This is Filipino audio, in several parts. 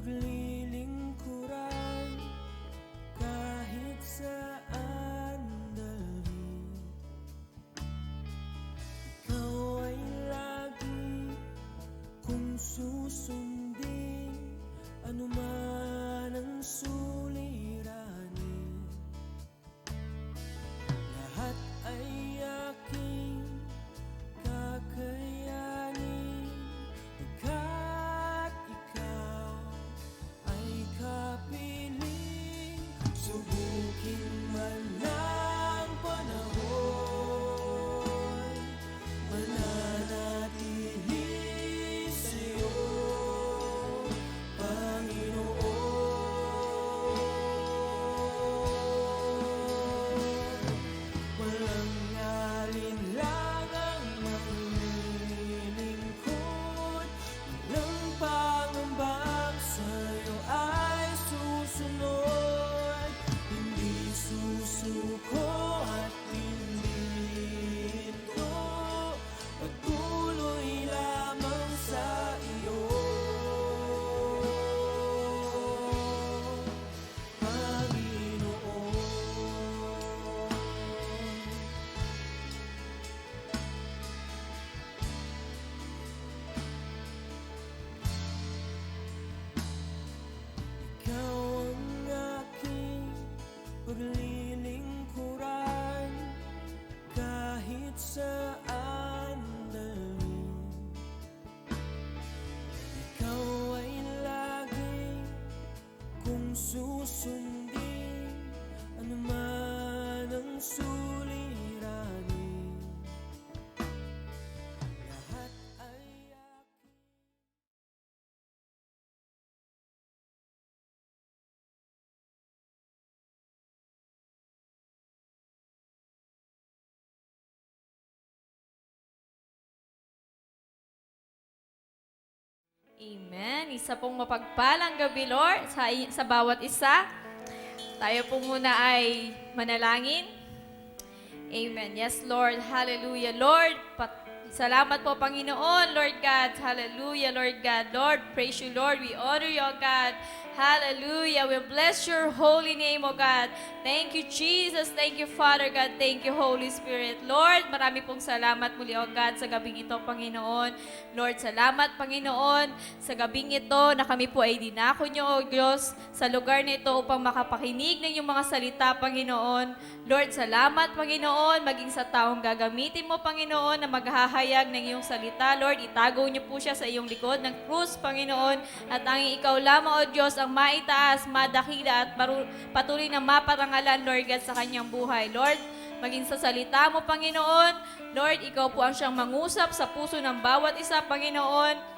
paglilingkuran, kahit saan dalhin. Ikaw ay lagi kung susundin, anuman ang suliranin. Lahat ay aking kakayanin, pagkat ikaw ay kapiling. Subukin man ng panahon, mananatili sa'yo, Panginoon. Walang alinlangang maglilingkod, walang pangambang sa'yo ay susunod. Hindi susuko at hindi hinto, patuloy lamang sa iyo, Panginoon. Ikaw ang aking paglilingkuran, kahit saan dalhin. Ikaw ay lagi kung susundin, anuman ang suliranin. Lahat ay aking. Amen. Isa pong mapagpalang gabi, Lord, sa bawat isa. Tayo po muna ay manalangin. Amen. Yes, Lord. Hallelujah. Lord, salamat po, Panginoon, Lord God. Hallelujah, Lord God. Lord, praise you, Lord. We honor you, O God. Hallelujah. We bless your holy name, O God. Thank you, Jesus. Thank you, Father God. Thank you, Holy Spirit. Lord, marami pong salamat muli, O God, sa gabing ito, Panginoon. Lord, salamat, Panginoon, sa gabing ito na kami po ay dinako nyo, O Diyos, sa lugar na ito upang makapakinig ng iyong mga salita, Panginoon. Lord, salamat, Panginoon, maging sa taong gagamitin mo, Panginoon, na maghahayag ng iyong salita. Lord, itago niyo po siya sa iyong likod ng krus, Panginoon, at tanging ikaw lamang, O Diyos, ang maitaas, madakila at patuloy na maparangalan, Lord God, sa kanyang buhay. Lord, maging sa salita mo, Panginoon, Lord, ikaw po ang siyang mangusap sa puso ng bawat isa, Panginoon.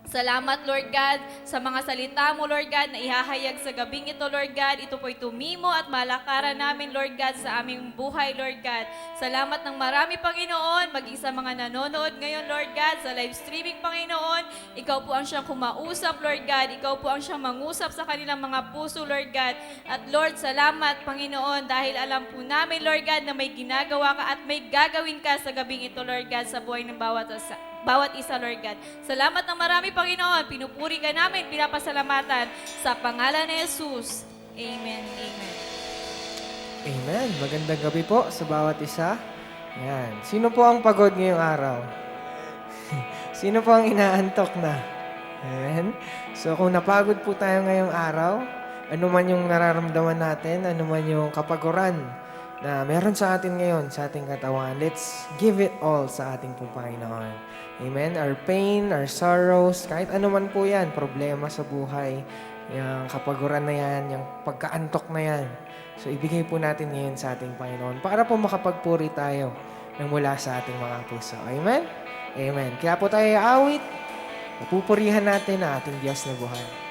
Salamat, Lord God, sa mga salita mo, Lord God, na ihahayag sa gabing ito, Lord God. Ito po'y tumimo at malakaran namin, Lord God, sa aming buhay, Lord God. Salamat ng marami, Panginoon, maging sa mga nanonood ngayon, Lord God, sa live streaming, Panginoon. Ikaw po ang siyang kumausap, Lord God. Ikaw po ang siyang mangusap sa kanilang mga puso, Lord God. At Lord, salamat, Panginoon, dahil alam po namin, Lord God, na may ginagawa ka at may gagawin ka sa gabing ito, Lord God, sa buhay ng bawat isa, Lord God. Salamat ng marami, Panginoon. Pinupuri ka namin, pinapasalamatan sa pangalan ni Jesus. Amen. Amen. Amen. Magandang gabi po sa bawat isa. Yan. Sino po ang pagod ngayong araw? Sino po ang inaantok na? Amen. So kung napagod po tayo ngayong araw, ano man yung nararamdaman natin, ano man yung kapaguran na meron sa atin ngayon, sa ating katawan, let's give it all sa ating pong Panginoon. Amen? Our pain, our sorrows, kahit ano man po yan, problema sa buhay, yung kapaguran na yan, yung pagkaantok na yan. So, ibigay po natin ngayon sa ating Panginoon para po makapagpuri tayo ng mula sa ating mga puso. Amen? Amen. Kaya po tayo awit, napupurihan natin ang ating Diyos na buhay.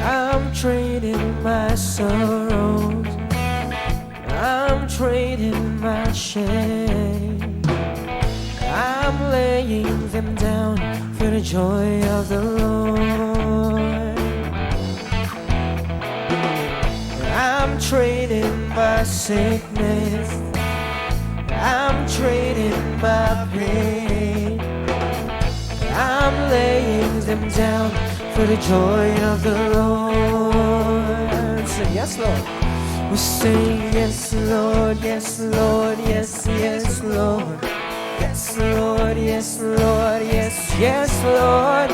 I'm trading my sorrows, I'm trading my shame, I'm I'm laying them down for the joy of the Lord. I'm trading my sickness, I'm trading my pain, I'm laying them down for the joy of the Lord. Say yes, Lord. We say yes, Lord, yes, Lord, yes, yes, Lord. Yes, Lord, yes, Lord, yes, yes, Lord.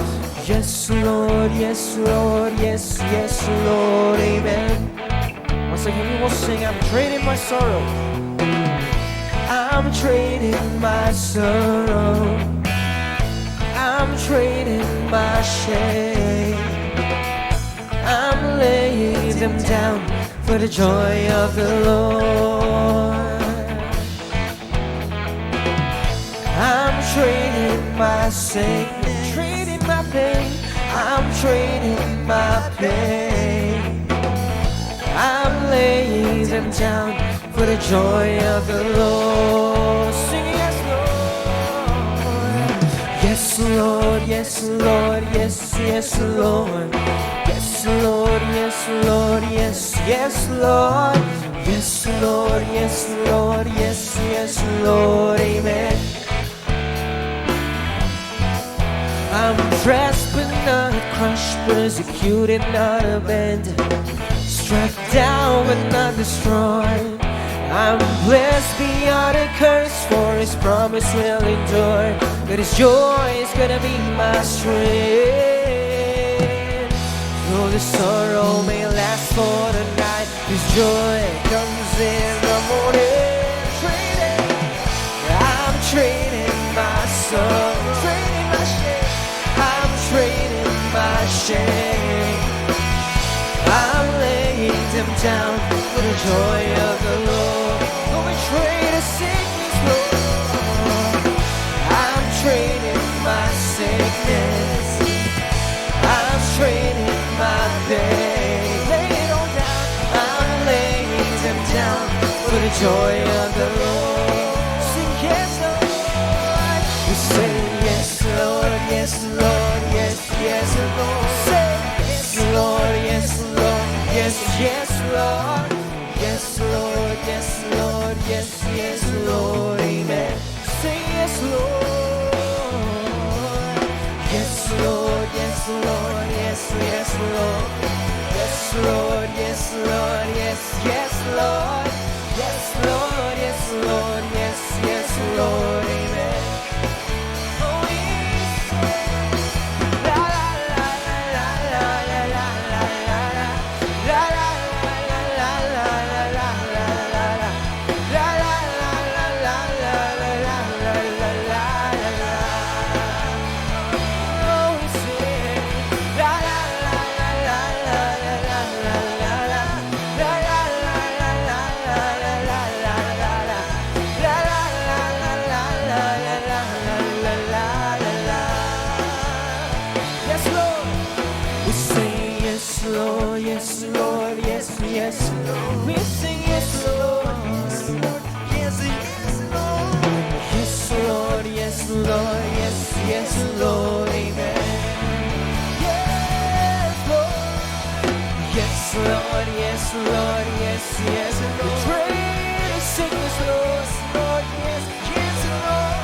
Yes, Lord, yes, Lord, yes, yes, Lord, amen. Once again we will sing, I'm trading my sorrow, I'm trading my sorrow, I'm trading my shame, I'm laying them down for the joy of the Lord. I'm trading my sickness, trading my pain, I'm trading my pain, I'm laying them down for the joy of the Lord. Sing yes, Lord. Yes, Lord, yes, Lord, yes, yes, Lord. Yes, Lord, yes, Lord, yes, yes, Lord. Yes, Lord, yes, Lord, yes, yes, Lord, amen. I'm pressed but not crushed, persecuted, not abandoned, struck down but not destroyed. I'm blessed beyond a curse, for His promise will endure. That His joy is gonna be my strength. Though the sorrow may last for the night, His joy comes in the morning. I'm trading my soul, trading my shame, I'm trading my shame, I'm laying them down for the joy of the Lord. Go and trade a sickness, Lord. I'm trading my sickness, I'm trading my pain. Lay it all down. I'm laying them down for the joy of the Lord. Sing yes, Lord. We say yes, Lord, yes, Lord, yes, yes, Lord. Say yes, Lord, yes, Lord, yes, yes, Lord. Yes, Lord, yes, Lord, yes, yes, Lord, amen. Say yes, Lord. Yes, Lord, yes, Lord, yes, yes, Lord. Yes, Lord, yes, Lord, yes, yes, Lord. Yes, Lord, yes, Lord, yes, yes, Lord, amen. Oh, yes. La, la, la, la, la, la, la, la, la, la. La, la, la, la, la, la, la, la, la, la. La, la, la, la, la, la, la, la, la, la, la. Oh, we sing. La, la, la, la, la, la, la, la, la, la. La, la, la, la, la, la, la, la, la, la. La, la, la, la, la, la, la, la, la, la. Yes, Lord. We sing yes, Lord, yes, Lord, yes, yes, Lord. We sing yes, Lord, yes, Lord, yes, yes, Lord. Yes, Lord, yes, Lord, yes, yes, Lord, amen. Yes, Lord. Yes, Lord, yes, Lord, yes, yes, Lord. Trade the sickness, Lord, Lord, yes, yes, Lord.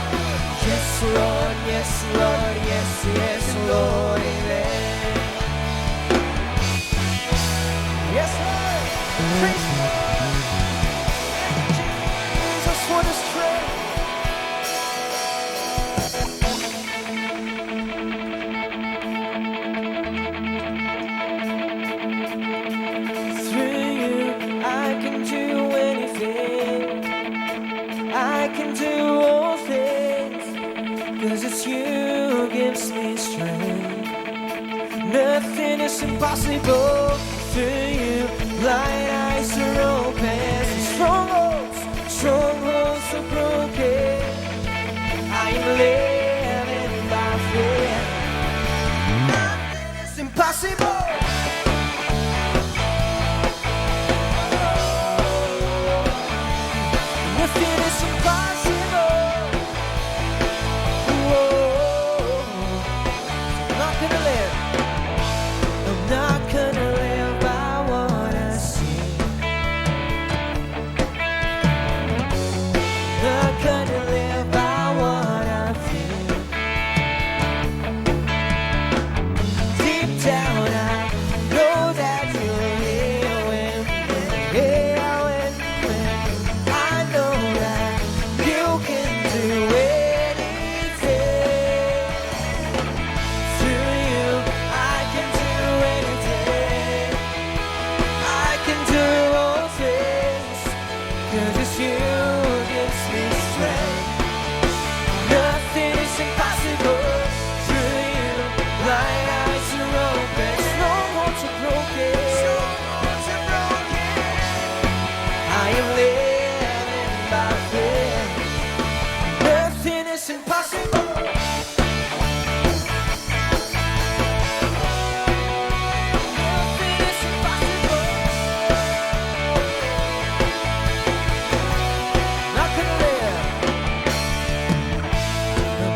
Yes, Lord, yes, Lord, yes, yes, Lord, amen. Yes, Lord. Praise the Lord. Jesus for this trade. Through you, I can do anything. I can do all things. 'Cause it's you who gives me strength. Nothing is impossible through you. Blind eyes are open. Strongholds are broken. I am living by faith. Nothing is impossible. Nothing is impossible.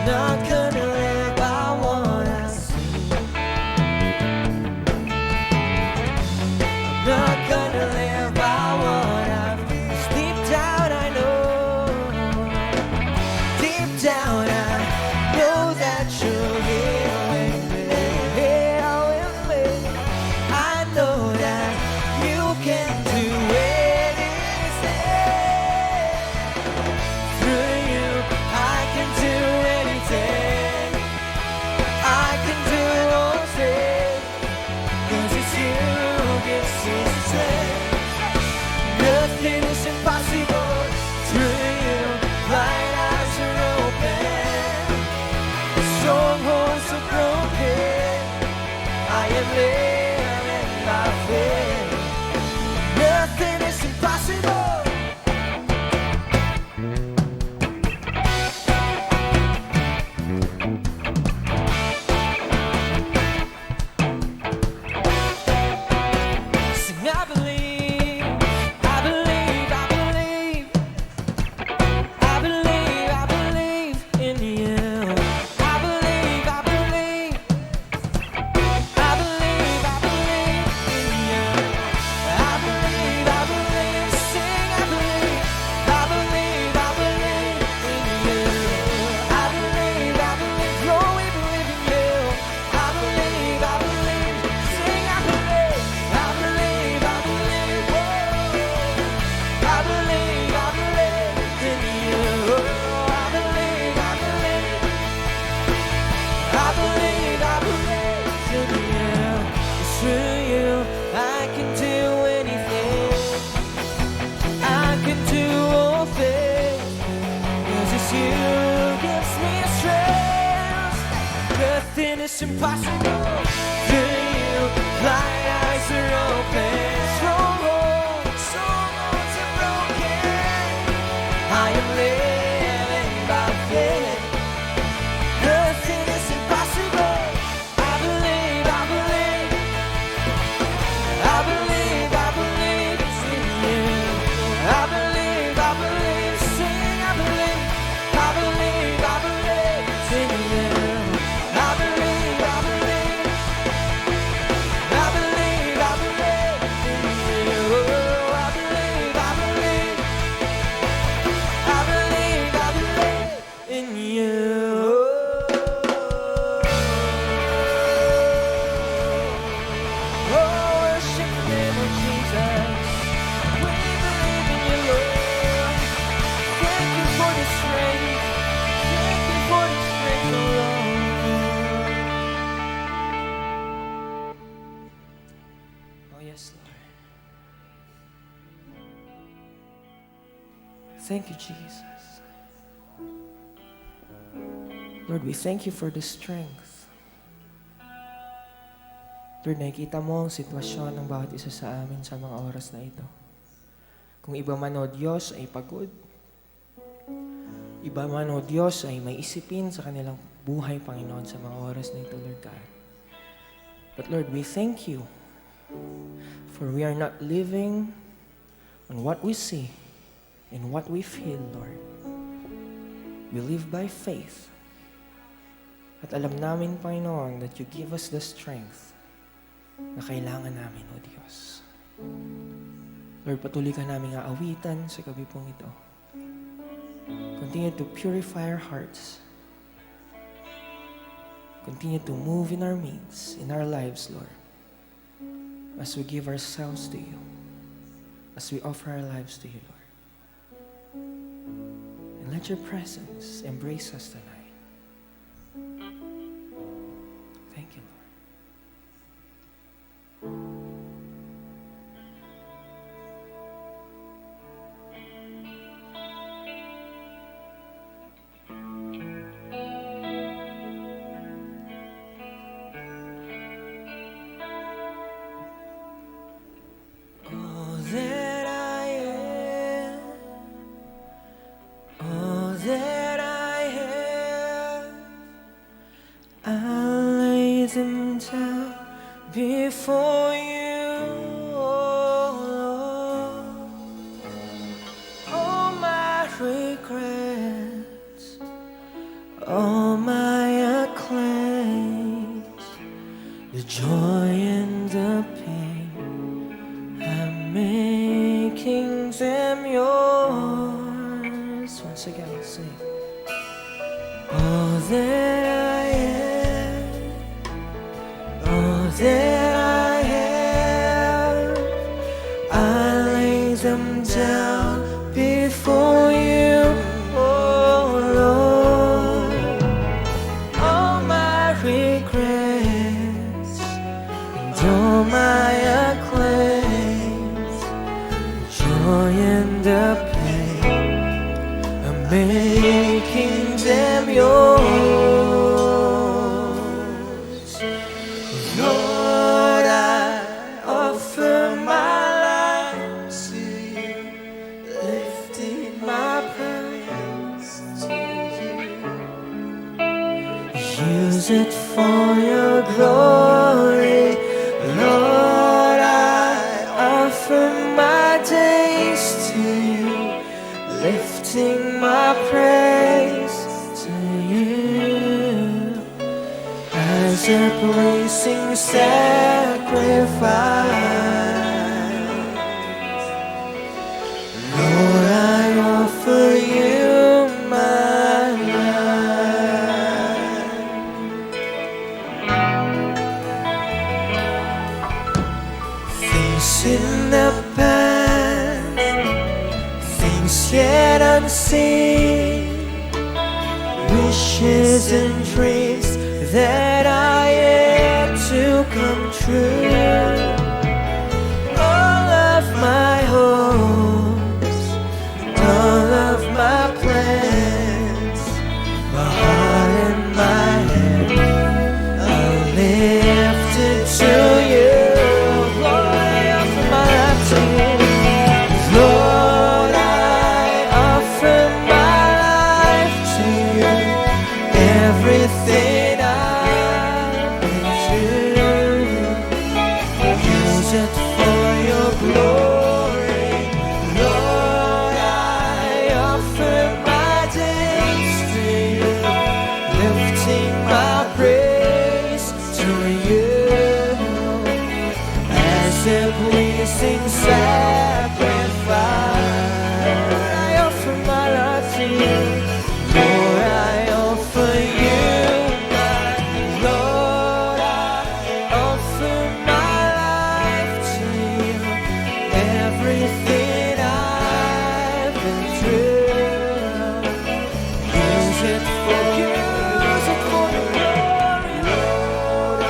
not gonna live by what I see. I'm not gonna live by what I feel. 'Cause deep down I know, deep down I know that you're here with me. Here with me. I know that you can do anything. Through you, I can do anything. I can do all things. 'Cause it's you who gives me strength. Nothing is impossible. Through you, blind eyes are open. Strongholds are broken. I am living by faith. Nothing is impossible. Sing, I believe, I believe, I believe, I believe, I believe in you. I believe, I believe, I believe, I believe in you. I believe, I believe, sing, I believe, I believe, I believe in you. I believe, Lord, we believe in you. I believe, sing, I believe, I believe, I believe, I believe, I believe in you. I believe, I believe, I believe, I believe in you. Through you, I can do anything. I can do all things. 'Cause it's you who gives me strength. Nothing is impossible. Through you, blind eyes are open. Strongholds are broken. I am living by faith. Nothing is impossible. I believe, I believe, I believe, I believe it's in you. I believe, sing, I believe, it's in you. I believe, I believe, I believe, in you. I believe, I believe, in you. Oh, worship the name of Jesus. We believe in you, Lord. Thank you for the strength. Thank you for the strength, oh Lord. Oh yes, Lord. Thank you, Jesus. Lord, we thank you for the strength. Lord, nakikita mo ang sitwasyon ng bawat isa sa amin sa mga oras na ito. Kung iba man o Diyos ay pagod, iba man o Diyos ay may isipin sa kanilang buhay, Panginoon, sa mga oras na ito, Lord God. But Lord, we thank you for we are not living on what we see and what we feel, Lord. We live by faith. At alam namin, Panginoon, that you give us the strength na kailangan namin, O Diyos. Lord, patuloy ka namin aawitan sa gabi pong ito. Continue to purify our hearts. Continue to move in our midst, in our lives, Lord. As we give ourselves to you. As we offer our lives to you, Lord. And let your presence embrace us tonight. Thank you, Lord. All that I am, all that I have, I lay them down before you, oh Lord. All my regrets, all joy and the pain, I'm making them yours. Once again, let's sing. All that I am, all that I have, I lay them down before you, oh Lord. All my regrets and all my acclaims, the joy and the pain, I'm making them yours. Lord, I offer my life to you, lifting my praise to you. Use it for your glory, Lord. I offer my days to you, lifting my praise to you as a pleasing sacrifice. Lord, I offer you my life. Things in the past, things yet unseen, wishes and dreams that are yet to come true. All of my hopes, all of my plans, my heart and my hand are lifted to you. Lord, I offer my life to you. Lord, I offer my life to you. Everything I've been through, use it for your glory. Lord, I offer my days to you, lifting my praise to you as a pleasing sacrifice. I offer my life to you. Lord, I offer you my, Lord, I offer my life to you. Everything I've been through, use it for your glory. Lord, I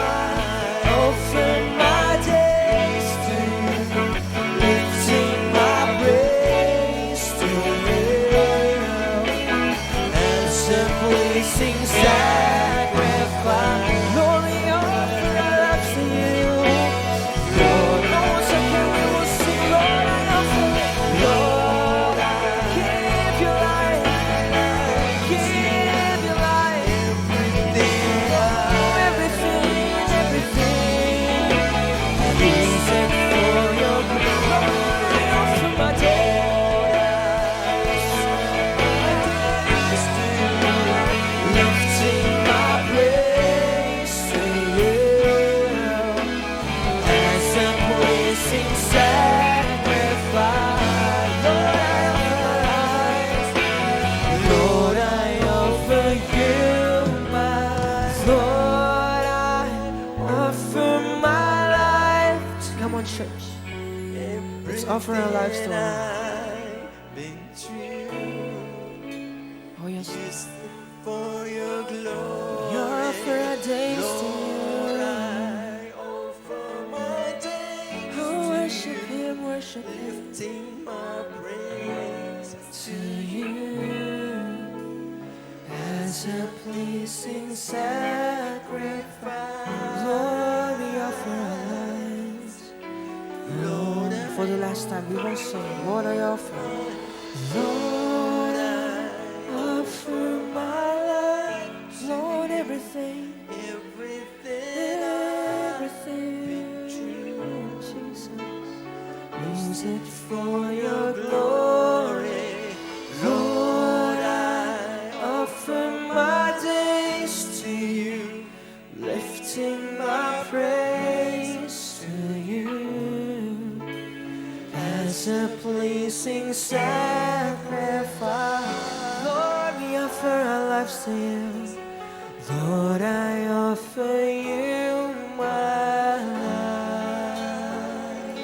offer my days to you, lifting my praise to you as a pleasing sacrifice. Lord, we offer our lives to you. Lord, no one's like you, we will sing. Lord, I offer. Lord, I give you life, give you life, everything, everything. Use it for your glory. I offer my days, lifting my praise to you as a pleasing sacrifice. Lord, I offer you my, Lord, I offer my life. Come on, church. Let's offer our lives to Him. Oh yes, Just for your glory. you offer our days to Lord, you. I offer my days, Oh, worship Him, worship Him. lifting my praise To you as a pleasing sacrifice. Lord, we offer our lives. Lord, for the last time, we won't sing. Lord, I offer. Lord, I offer my life. Lord, everything, everything everything. Jesus, use it for your glory. Lord, I offer my days to you, lifting my praise a pleasing sacrifice. Lord, we offer our lives to you. Lord, I offer you my life.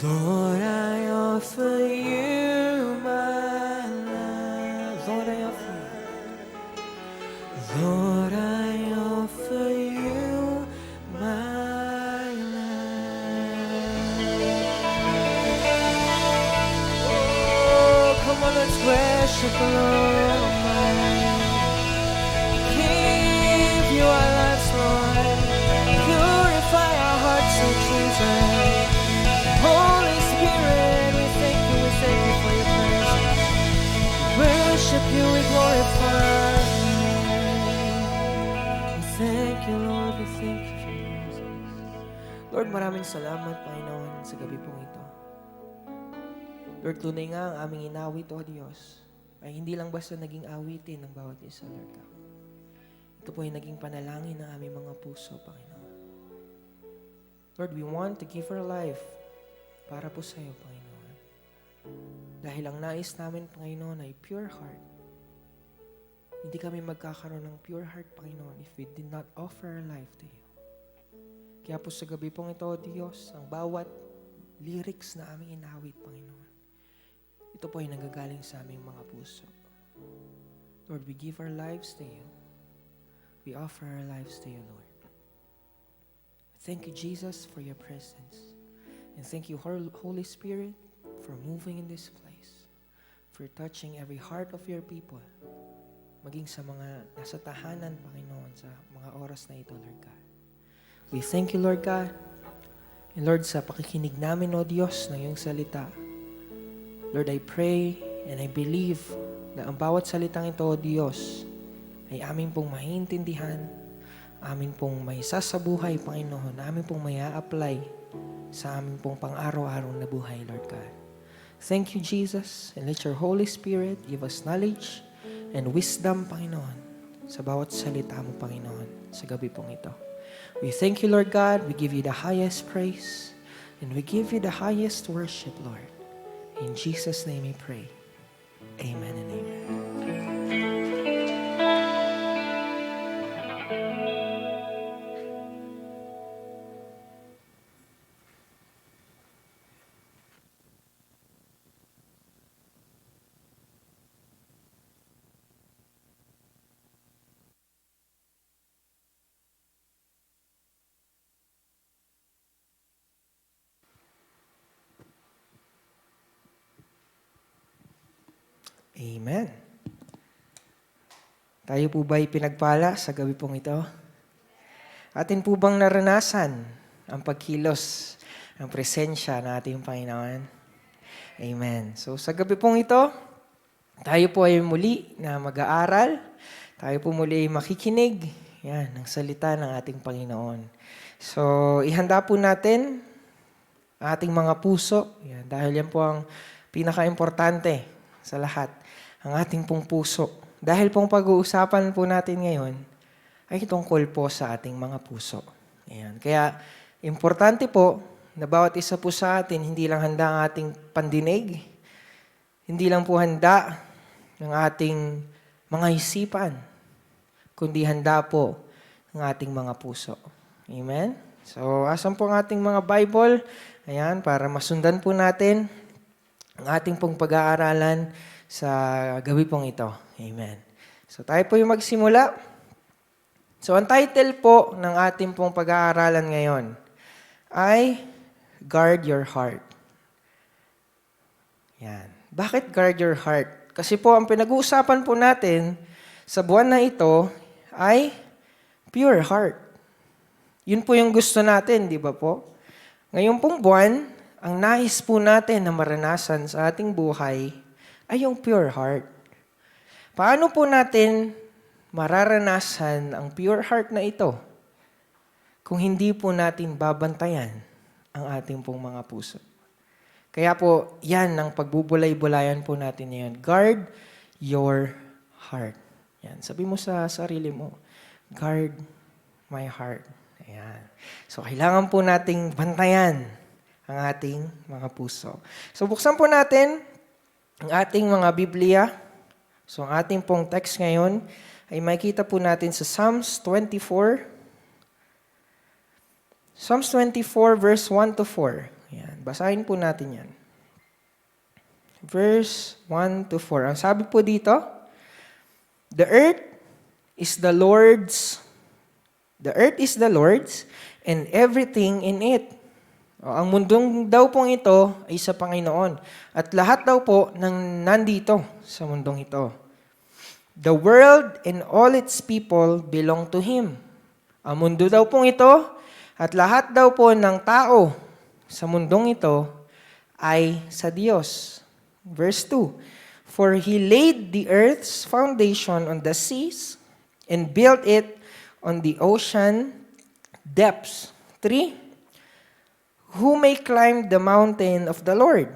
Lord, I offer you my life. Lord, I offer you. Lord, I offer you my life. Oh, come on, let's worship the Lord. Give you our lives, Lord. Purify our hearts, oh Jesus. Holy Spirit, we thank you for your presence. We worship you, we glorify you. We thank you, Lord, we thank you, Jesus. Lord, maraming salamat, Panginoon, sa gabi pong ito. Lord, tunay nga ang aming inawit, O Diyos, ay hindi lang basta naging awitin ng bawat isa, Lord God. Ito po ay naging panalangin ng aming mga puso, Panginoon. Lord, we want to give our life para po sa iyo, Panginoon. Dahil ang nais namin, Panginoon, ay pure heart. Hindi kami magkakaroon ng pure heart, Panginoon, if we did not offer our life to you. Kaya po sa gabi pong ito, Diyos, ang bawat lyrics na aming inawit, Panginoon, ito po ay nagagaling sa aming mga puso. Lord, we give our lives to you. We offer our lives to you, Lord. Thank you, Jesus, for your presence. And thank you, Holy Spirit, for moving in this place, for touching every heart of your people, maging sa mga nasa tahanan, Panginoon, sa mga oras na ito, Lord God. We thank you, Lord God. And Lord, sa pakikinig namin, O Diyos, ng iyong salita, Lord, I pray and I believe na ang bawat salitang ito, O Diyos, ay aming pong maintindihan, aming pong may sasabuhay, Panginoon, aming pong may a-apply sa aming pong pang-araw-araw na buhay, Lord God. Thank you, Jesus, and let your Holy Spirit give us knowledge and wisdom, Panginoon, sa bawat salita mo, Panginoon, sa gabi pong ito. We thank you, Lord God. We give you the highest praise, and we give you the highest worship, Lord. In Jesus' name we pray. Amen and amen. Amen. Tayo po ba'y pinagpala sa gabi pong ito? Atin po bang naranasan ang pagkilos, ang presensya ng ating Panginoon? Amen. So sa gabi pong ito, tayo po ay muli na mag-aaral. Tayo po muli ay makikinig ng salita ng ating Panginoon. So ihanda po natin ang ating mga puso. Dahil yan po ang pinaka-importante sa lahat. Ang ating pong puso. Dahil pong pag-uusapan po natin ngayon ay tungkol po sa ating mga puso. Ayan. Kaya, importante po na bawat isa po sa atin, hindi lang handa ang ating pandinig, hindi lang po handa ng ating mga isipan, kundi handa po ang ating mga puso. Amen? So, asan po ang ating mga Bible? Ayan, para masundan po natin ang ating pong pag-aaralan sa gabi pong ito. Amen. So tayo po yung magsimula. So ang title po ng ating pong pag-aaralan ngayon ay Guard Your Heart. Yan. Bakit guard your heart? Kasi po ang pinag-uusapan po natin sa buwan na ito ay pure heart. Yun po yung gusto natin, di ba po? Ngayon pong buwan, ang nais po natin na maranasan sa ating buhay ay yung pure heart. Paano po natin mararanasan ang pure heart na ito kung hindi po natin babantayan ang ating pong mga puso? Kaya po, yan ang pagbubulay-bulayan po natin ngayon. Guard your heart. Yan. Sabi mo sa sarili mo, guard my heart. Ayan. So, kailangan po nating bantayan ang ating mga puso. So buksan po natin ang ating mga Biblia. So ang ating pong text ngayon ay makita po natin sa Psalms 24. Psalms 24 verse 1 to 4. Yan, basahin po natin yan. Verse 1 to 4. Ang sabi po dito, The earth is the Lord's, and everything in it. Ang mundong daw pong ito ay sa Panginoon. At lahat daw po ng nandito sa mundong ito. The world and all its people belong to Him. Ang mundo daw pong ito at lahat daw po ng tao sa mundong ito ay sa Diyos. Verse 2, For He laid the earth's foundation on the seas and built it on the ocean depths. 3, Who may climb the mountain of the Lord?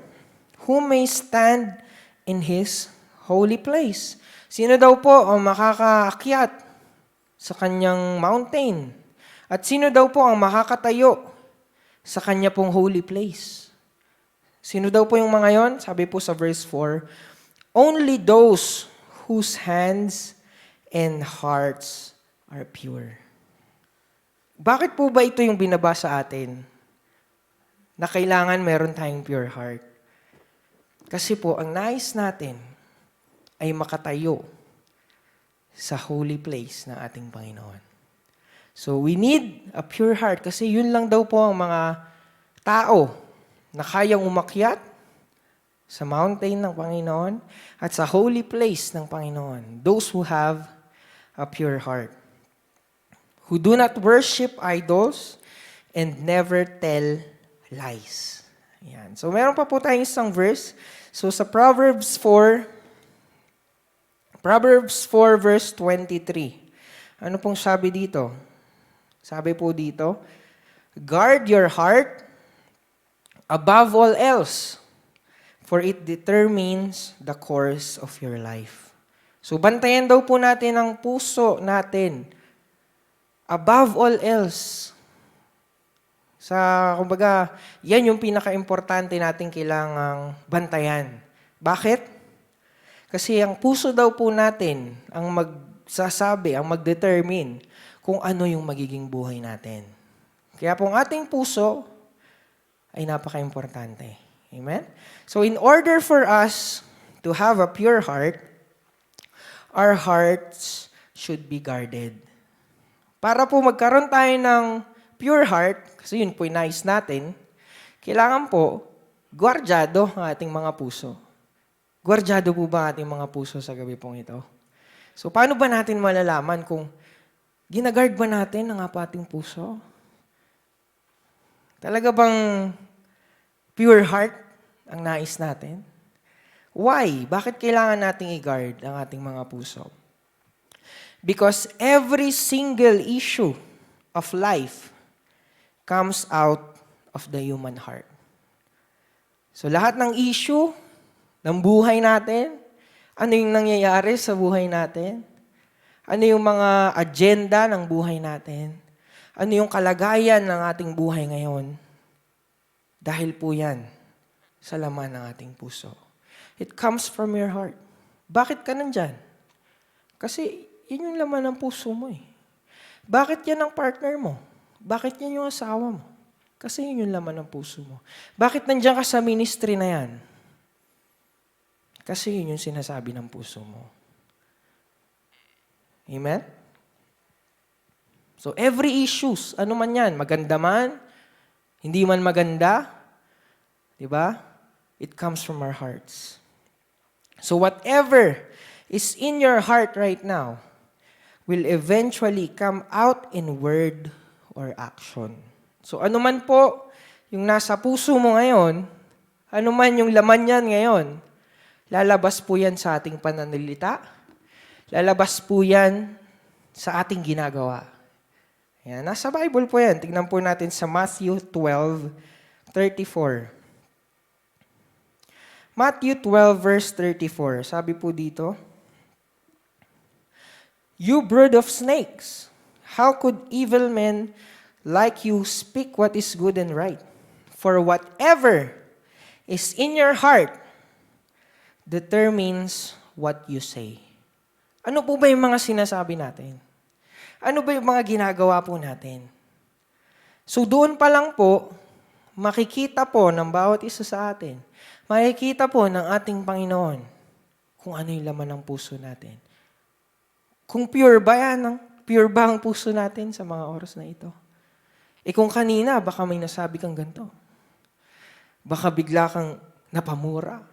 Who may stand in His holy place? Sino daw po ang makakaakyat sa kanyang mountain? At sino daw po ang makakatayo sa kanya pong holy place? Sino daw po yung mga yon? Sabi po sa verse 4, Only those whose hands and hearts are pure. Bakit po ba ito yung binabasa atin? Na kailangan meron tayong pure heart. Kasi po, ang nais natin ay makatayo sa holy place ng ating Panginoon. So, we need a pure heart kasi yun lang daw po ang mga tao na kayang umakyat sa mountain ng Panginoon at sa holy place ng Panginoon. Those who have a pure heart. Who do not worship idols and never tell lies. Ayan. So, meron pa po tayong isang verse. So, sa Proverbs 4 verse 23. Ano pong sabi dito? Sabi po dito, Guard your heart above all else, for it determines the course of your life. So, bantayan daw po natin ang puso natin above all else. Kumbaga, yan yung pinaka-importante natin kailangang bantayan. Bakit? Kasi ang puso daw po natin ang magsasabi, ang mag-determine kung ano yung magiging buhay natin. Kaya po ang ating puso ay napaka-importante. Amen? So in order for us to have a pure heart, our hearts should be guarded. Para po magkaroon tayo ng pure heart, kasi yun po yung nais natin, kailangan po, gwardyado ang ating mga puso. Gwardyado po ba ating mga puso sa gabi pong ito? So, paano ba natin malalaman kung ginagard ba natin ang ating puso? Talaga bang pure heart ang nais natin? Why? Bakit kailangan nating i-guard ang ating mga puso? Because every single issue of life comes out of the human heart. So lahat ng issue ng buhay natin, ano yung nangyayari sa buhay natin? Ano yung mga agenda ng buhay natin? Ano yung kalagayan ng ating buhay ngayon? Dahil po yan sa laman ng ating puso. It comes from your heart. Bakit ka nandyan? Kasi yun yung laman ng puso mo eh. Bakit yan ang partner mo? Bakit yan yung asawa mo? Kasi yun yung laman ng puso mo. Bakit nandiyan ka sa ministry na yan? Kasi yun yung sinasabi ng puso mo. Amen? So every issues, ano man yan, maganda man, hindi man maganda, di ba? It comes from our hearts. So whatever is in your heart right now will eventually come out in word or action. So ano man po yung nasa puso mo ngayon, ano man yung laman yan ngayon, lalabas po yan sa ating pananalita, lalabas po yan sa ating ginagawa. Yan, nasa Bible po yan. Tignan po natin sa Matthew 12:34. Matthew 12 verse 34. Sabi po dito, You brood of snakes, how could evil men like you speak what is good and right? For whatever is in your heart determines what you say. Ano po ba yung mga sinasabi natin? Ano ba yung mga ginagawa po natin? So doon pa lang po, makikita po ng bawat isa sa atin, makikita po ng ating Panginoon kung ano yung laman ng puso natin. Kung pure ba yan, pure ba ang puso natin sa mga oras na ito? Kung kanina, baka may nasabi kang ganito. Baka bigla kang napamura.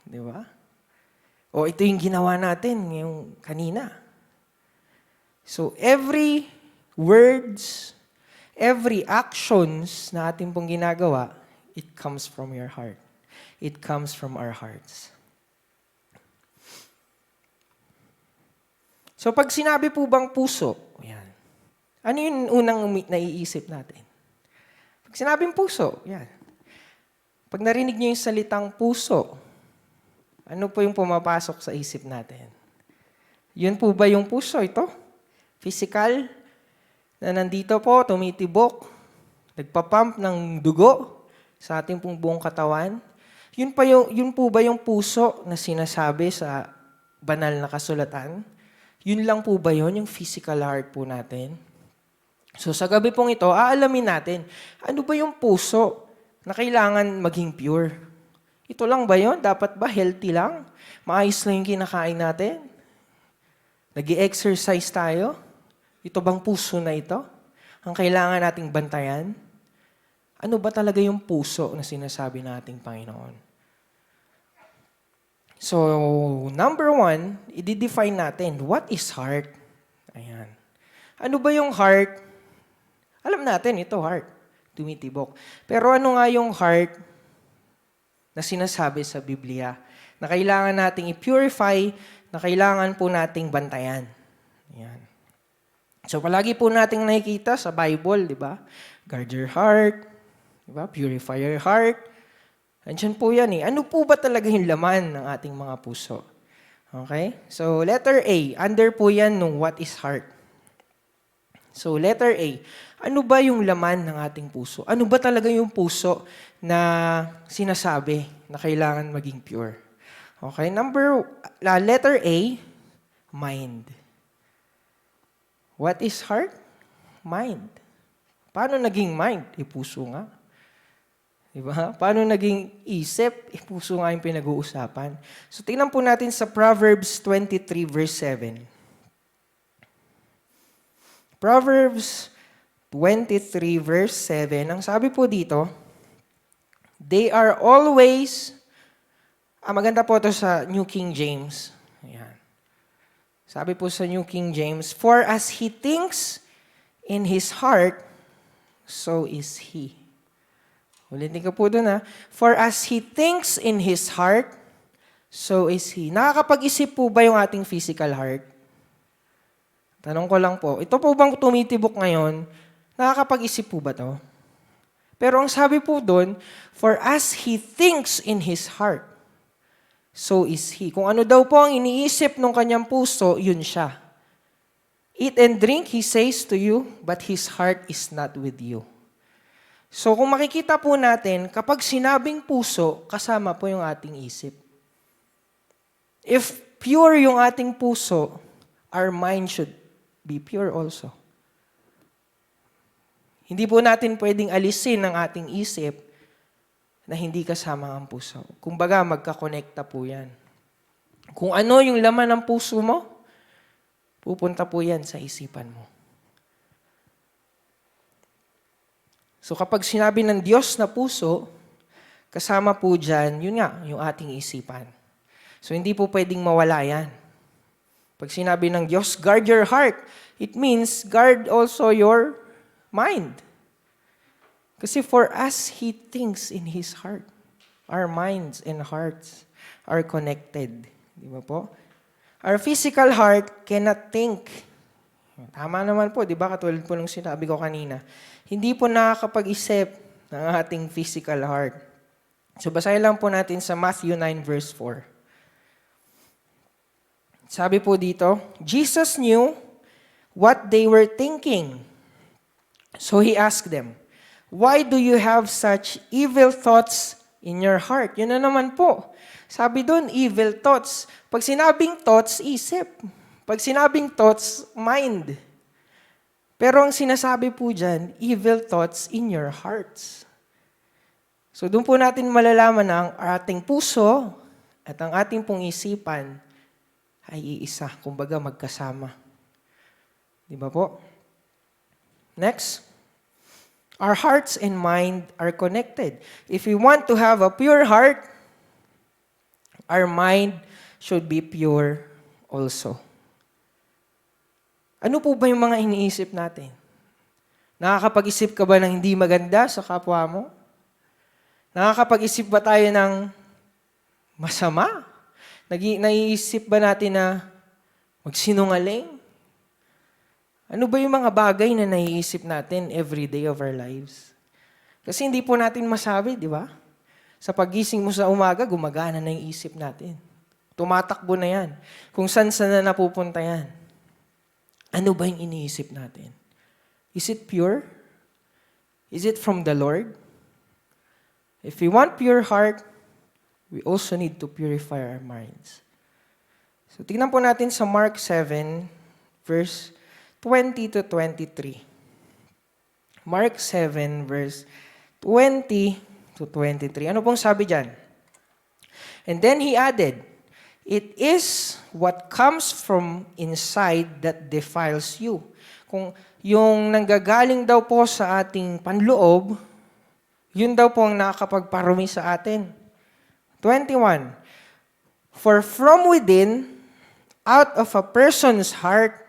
Di ba? O ito yung ginawa natin yung kanina. So every words, every actions na ating pong ginagawa, it comes from your heart. It comes from our hearts. So pag sinabi po bang puso, yan. Ano yung unang naiisip natin? Pag sinabing puso, yan. Pag narinig niyo yung salitang puso, ano po yung pumapasok sa isip natin? Yun po ba yung puso ito? Physical? Na nandito po, tumitibok, nagpapump ng dugo sa ating pong buong katawan? Yun po ba yung puso na sinasabi sa banal na kasulatan? Yun lang po ba yun, yung physical heart po natin? So sa gabi pong ito, aalamin natin, ano ba yung puso na kailangan maging pure? Ito lang ba yun? Dapat ba healthy lang? Maayos lang yung kinakain natin? Nag-i-exercise tayo? Ito bang puso na ito? Ang kailangan nating bantayan? Ano ba talaga yung puso na sinasabi nating Panginoon? So, number 1, i-define natin, what is heart? Ayan. Ano ba yung heart? Alam natin, ito heart. Tumitibok. Pero ano nga yung heart na sinasabi sa Biblia na kailangan nating i-purify, na kailangan po nating bantayan? Ayan. So, palagi po nating nakikita sa Bible, di ba? Guard your heart, di ba? Purify your heart. Andiyan po yan eh. Ano po ba talaga yung laman ng ating mga puso? Okay? So, letter A. Under po yan nung what is heart. So, letter A. Ano ba yung laman ng ating puso? Ano ba talaga yung puso na sinasabi na kailangan maging pure? Okay? Letter A, mind. What is heart? Mind. Paano naging mind? Puso nga. Diba? Paano naging isip? Puso nga yung pinag-uusapan. So, tingnan po natin sa Proverbs 23 verse 7. Proverbs 23 verse 7, ang sabi po dito, they are always, maganda po ito sa New King James. Ayan. Sabi po sa New King James, for as he thinks in his heart, so is he. Ulitin ko po dun ha. For as he thinks in his heart, so is he. Nakakapag-isip po ba yung ating physical heart? Tanong ko lang po, ito po bang tumitibok ngayon, nakakapag-isip po ba to? Pero ang sabi po dun, for as he thinks in his heart, so is he. Kung ano daw po ang iniisip ng kanyang puso, yun siya. Eat and drink, he says to you, but his heart is not with you. So kung makikita po natin, kapag sinabing puso, kasama po yung ating isip. If pure yung ating puso, our mind should be pure also. Hindi po natin pwedeng alisin ang ating isip na hindi kasama ang puso. Kumbaga, magkakonekta po yan. Kung ano yung laman ng puso mo, pupunta po yan sa isipan mo. So kapag sinabi ng Diyos na puso, kasama po dyan, yun nga, yung ating isipan. So hindi po pwedeng mawala yan. Pag sinabi ng Diyos, guard your heart, it means guard also your mind. Kasi for us, He thinks in His heart. Our minds and hearts are connected. Di ba po? Our physical heart cannot think. Tama naman po, di ba? Katulad po ng sinabi ko kanina. Hindi po nakakapag-isip ng ating physical heart. So basahin lang po natin sa Matthew 9 verse 4. Sabi po dito, Jesus knew what they were thinking. So He asked them, Why do you have such evil thoughts in your heart? Yun na naman po. Sabi doon, evil thoughts. Pag sinabing thoughts, isip. Pag sinabing thoughts, mind. Pero ang sinasabi po dyan, evil thoughts in your hearts. So doon po natin malalaman na ang ating puso at ang ating pong isipan ay iisa, kumbaga magkasama. Di ba po? Next. Our hearts and mind are connected. If we want to have a pure heart, our mind should be pure also. Ano po ba yung mga iniisip natin? Nakakapag-isip ka ba ng hindi maganda sa kapwa mo? Nakakapag-isip ba tayo ng masama? Naiisip ba natin na magsinungaling? Ano ba yung mga bagay na naiisip natin every day of our lives? Kasi hindi po natin masabi, di ba? Sa pagising mo sa umaga, gumagana na yung isip natin. Tumatakbo na yan. Kung saan na napupunta yan. Ano ba yung iniisip natin? Is it pure? Is it from the Lord? If we want pure heart, we also need to purify our minds. So tingnan po natin sa Mark 7, verse 20 to 23. Mark 7, verse 20 to 23. Ano pong sabi dyan? And then he added, it is what comes from inside that defiles you. Kung yung nanggagaling daw po sa ating panloob, yun daw po ang nakakapagparumi sa atin. 21. For from within, out of a person's heart,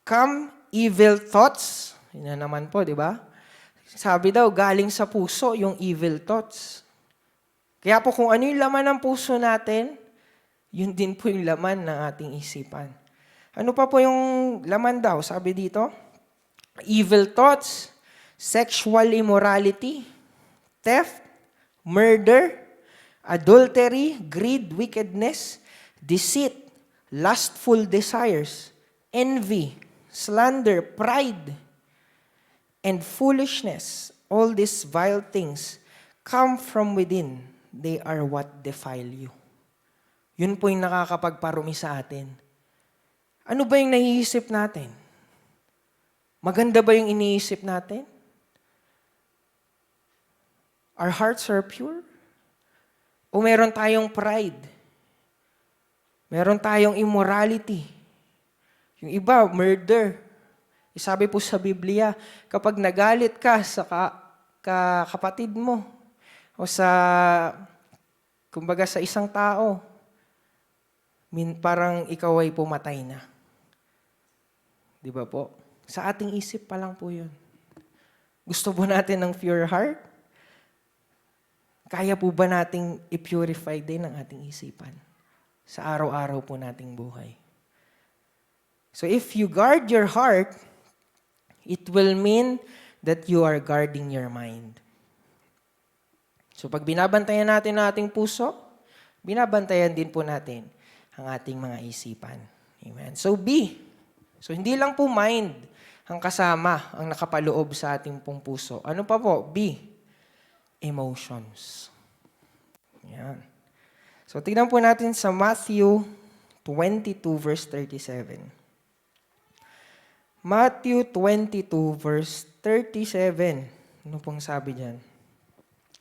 come evil thoughts. Yun na naman po, di ba? Sabi daw, galing sa puso yung evil thoughts. Kaya po kung ano yung laman ng puso natin, yun din po yung laman ng ating isipan. Ano pa po yung laman daw? Sabi dito, evil thoughts, sexual immorality, theft, murder, adultery, greed, wickedness, deceit, lustful desires, envy, slander, pride, and foolishness. All these vile things come from within. They are what defile you. Yun po yung nakakapagparumi sa atin. Ano ba yung naiisip natin? Maganda ba yung iniisip natin? Our hearts are pure? O meron tayong pride? Meron tayong immorality? Yung iba, murder. Sabi po sa Biblia, kapag nagalit ka sa kapatid mo o sa, kumbaga sa isang tao, parang ikaw ay pumatay na. Di ba po? Sa ating isip pa lang po yun. Gusto po natin ng pure heart? Kaya po ba nating i-purify din ang ating isipan sa araw-araw po nating buhay? So if you guard your heart, it will mean that you are guarding your mind. So pag binabantayan natin ang ating puso, binabantayan din po natin ang ating mga isipan. Amen. So be. So hindi lang po mind ang kasama, ang nakapaloob sa ating pong puso. Ano pa po? Be. Emotions. Yan. So tignan po natin sa Matthew 22 verse 37. Matthew 22 verse 37. Ano pong sabi diyan?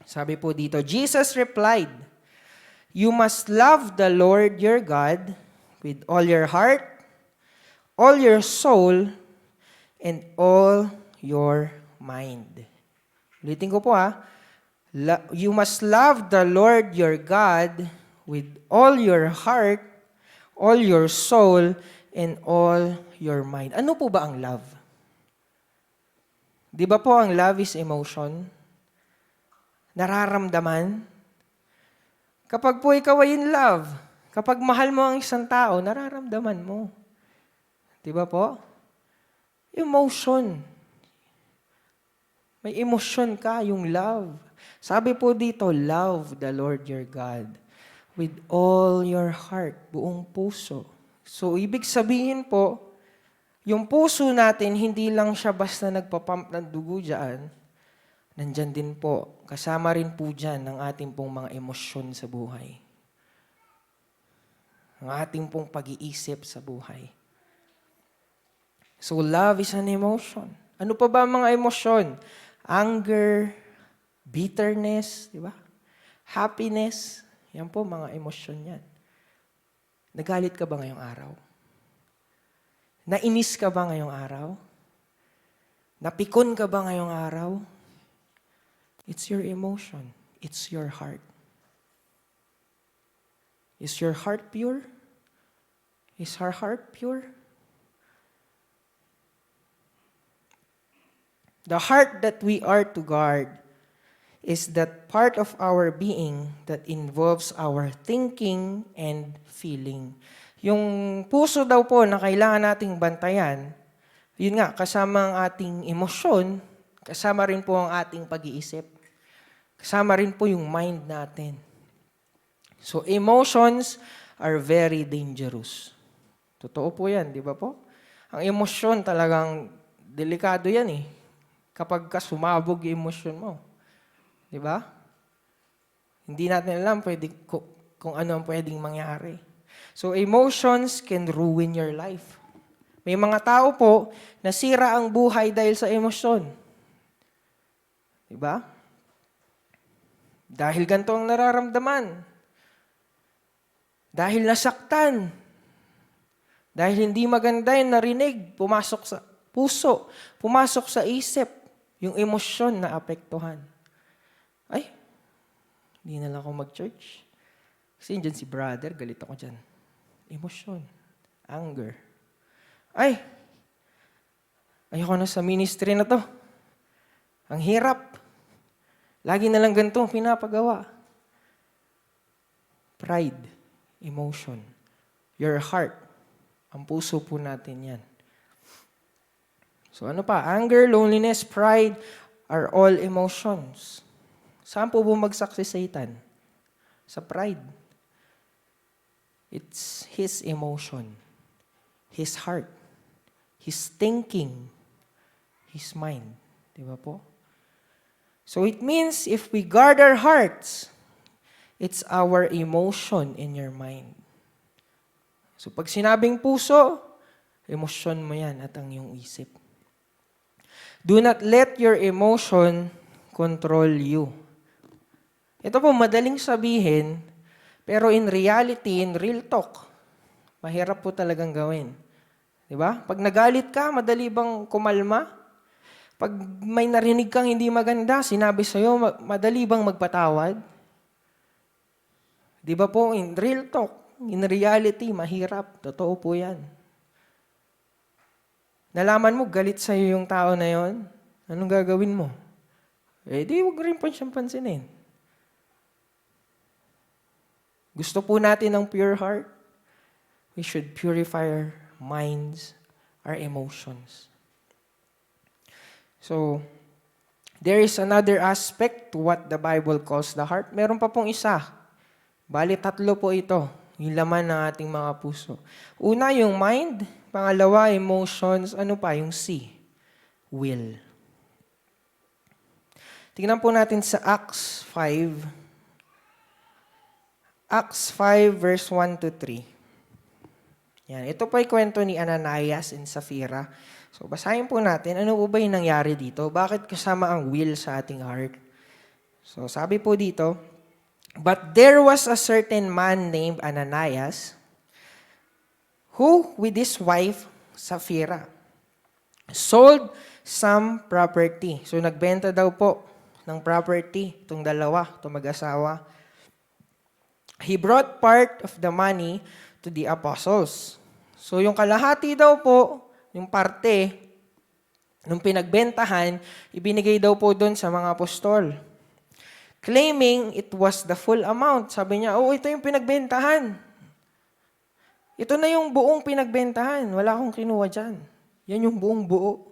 Sabi po dito, Jesus replied, "You must love the Lord your God with all your heart, all your soul, and all your mind." Ulitin ko po You must love the Lord your God with all your heart, all your soul, and all your mind. Ano po ba ang love? Di ba po ang love is emotion? Nararamdaman? Kapag po ikaw ay in love, kapag mahal mo ang isang tao, nararamdaman mo. Di ba po? Emotion. May emosyon ka, yung love. Sabi po dito, love the Lord your God with all your heart, buong puso. So, ibig sabihin po, yung puso natin, hindi lang siya basta nagpapump ng dugo dyan, nandyan din po, kasama rin po dyan ang ating pong mga emosyon sa buhay. Ang ating pong pag-iisip sa buhay. So love is an emotion. Ano pa ba ang mga emosyon? Anger, bitterness, di ba? Happiness, yan po mga emosyon yan. Nagalit ka ba ngayong araw? Nainis ka ba ngayong araw? Napikon ka ba ngayong araw? It's your emotion. It's your heart. Is your heart pure? Is our heart pure? The heart that we are to guard is that part of our being that involves our thinking and feeling. Yung puso daw po na kailangan nating bantayan, yun nga, kasama ang ating emosyon, kasama rin po ang ating pag-iisip, kasama rin po yung mind natin. So emotions are very dangerous. Totoo po yan, di ba po? Ang emosyon talagang delikado yan eh. Kapag sumabog yung emosyon mo. Di ba? Hindi natin alam kung ano ang pwedeng mangyari. So emotions can ruin your life. May mga tao po, nasira ang buhay dahil sa emosyon. Di ba? Dahil ganito ang nararamdaman. Dahil nasaktan. Dahil hindi maganda yung narinig, pumasok sa puso, pumasok sa isip, yung emosyon na apektuhan. Ay, hindi na lang ako mag-church. Kasi dyan si brother, galit ako dyan. Emosyon, anger. Ay, ayoko na sa ministry na to. Ang hirap. Lagi na lang ganito pinapagawa. Pride, emotion, your heart. Ang puso po natin yan. So ano pa? Anger, loneliness, pride are all emotions. Saan po bumagsak si Satan? Sa pride. It's his emotion, his heart, his thinking, his mind. Di ba po? So it means if we guard our hearts, it's our emotion in your mind. So pag sinabing puso, emosyon mo yan at ang iyong isip. Do not let your emotion control you. Ito po, madaling sabihin, pero in reality, in real talk, mahirap po talagang gawin. Diba? Pag nagalit ka, madali bang kumalma? Pag may narinig kang hindi maganda, sinabi sa'yo, madali bang magpatawad? Diba po, in real talk, in reality, mahirap. Totoo po yan. Nalaman mo, galit sa'yo yung tao na yon, anong gagawin mo? Di huwag rin po siyang pansinin. Gusto po natin ng pure heart. We should purify our minds, our emotions. So, there is another aspect to what the Bible calls the heart. Meron pa pong isa. Bali, 3 po ito. Yung laman ng ating mga puso. Una, yung mind. Pangalawa, emotions. Ano pa? Yung C. Will. Tingnan po natin sa Acts 5. Acts 5 verse 1 to 3. Yan. Ito po ay kwento ni Ananias and Sapphira. So, basahin po natin. Ano po ba yung nangyari dito? Bakit kasama ang will sa ating heart? So, sabi po dito, but there was a certain man named Ananias who, with his wife, Sapphira, sold some property. So, nagbenta daw po ng property, itong dalawa, itong mag-asawa. He brought part of the money to the apostles. So, yung kalahati daw po, yung parte, nung pinagbentahan, ibinigay daw po doon sa mga apostol. Claiming it was the full amount. Sabi niya, ito yung pinagbentahan. Ito na yung buong pinagbentahan. Wala akong kinuha dyan. Yan yung buong buo.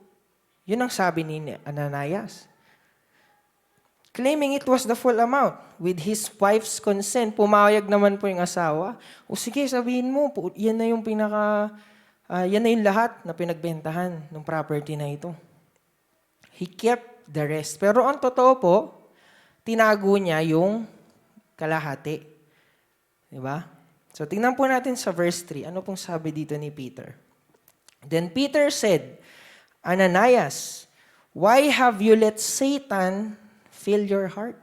Yun ang sabi ni Ananias. Claiming it was the full amount. With his wife's consent, pumayag naman po yung asawa. O sige, sabihin mo, yan na yung pinaka yan na yung lahat na pinagbentahan ng property na ito. He kept the rest. Pero ang totoo po, tinago niya yung kalahati. Diba? So, tingnan po natin sa verse 3. Ano pong sabi dito ni Peter? Then Peter said, Ananias, why have you let Satan fill your heart?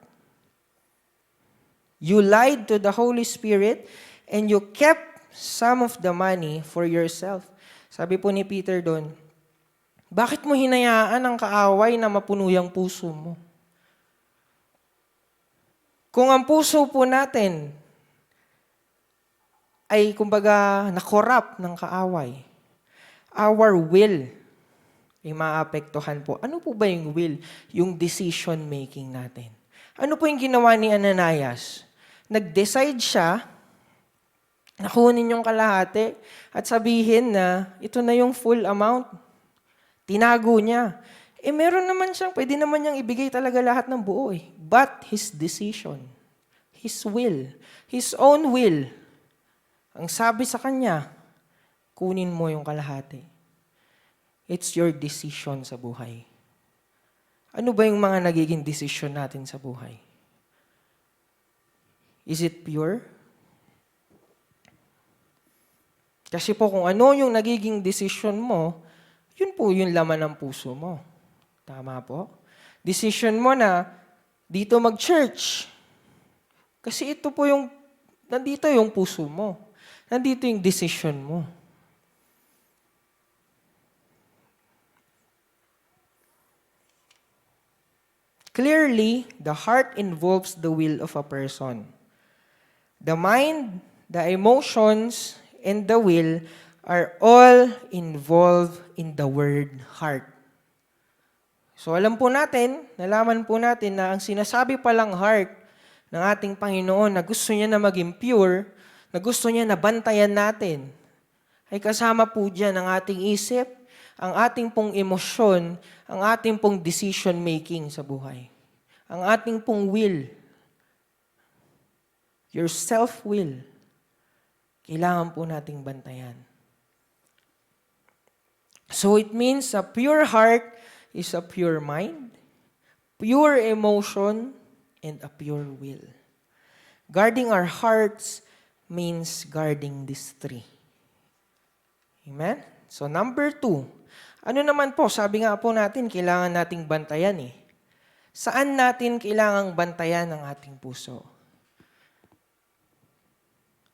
You lied to the Holy Spirit and you kept some of the money for yourself. Sabi po ni Peter doon, bakit mo hinayaan ang kaaway na mapuno yung puso mo? Kung ang puso po natin ay kumbaga nakorap ng kaaway, our will ay maapektuhan po. Ano po ba yung will? Yung decision making natin. Ano po yung ginawa ni Ananias? Nag-decide siya na kunin yung kalahati at sabihin na ito na yung full amount. Tinago niya. Meron naman siyang, pwede naman niyang ibigay talaga lahat ng buo eh. But his decision, his will, his own will, ang sabi sa kanya, kunin mo yung kalahati. It's your decision sa buhay. Ano ba yung mga nagiging decision natin sa buhay? Is it pure? Kasi po kung ano yung nagiging decision mo, yun po yung laman ng puso mo. Tama po? Decision mo na dito mag-church. Kasi ito po yung, nandito yung puso mo. Nandito yung decision mo. Clearly, the heart involves the will of a person. The mind, the emotions, and the will are all involved in the word heart. So alam po natin, nalaman po natin na ang sinasabi palang heart ng ating Panginoon na gusto niya na maging pure, na gusto niya na bantayan natin, ay kasama po dyan ang ating isip, ang ating pong emosyon, ang ating pong decision making sa buhay. Ang ating pong will, your self-will, kailangan po nating bantayan. So it means a pure heart is a pure mind, pure emotion, and a pure will. Guarding our hearts means guarding these three. Amen? So number 2, ano naman po, sabi nga po natin, kailangan nating bantayan eh. Saan natin kailangang bantayan ang ating puso?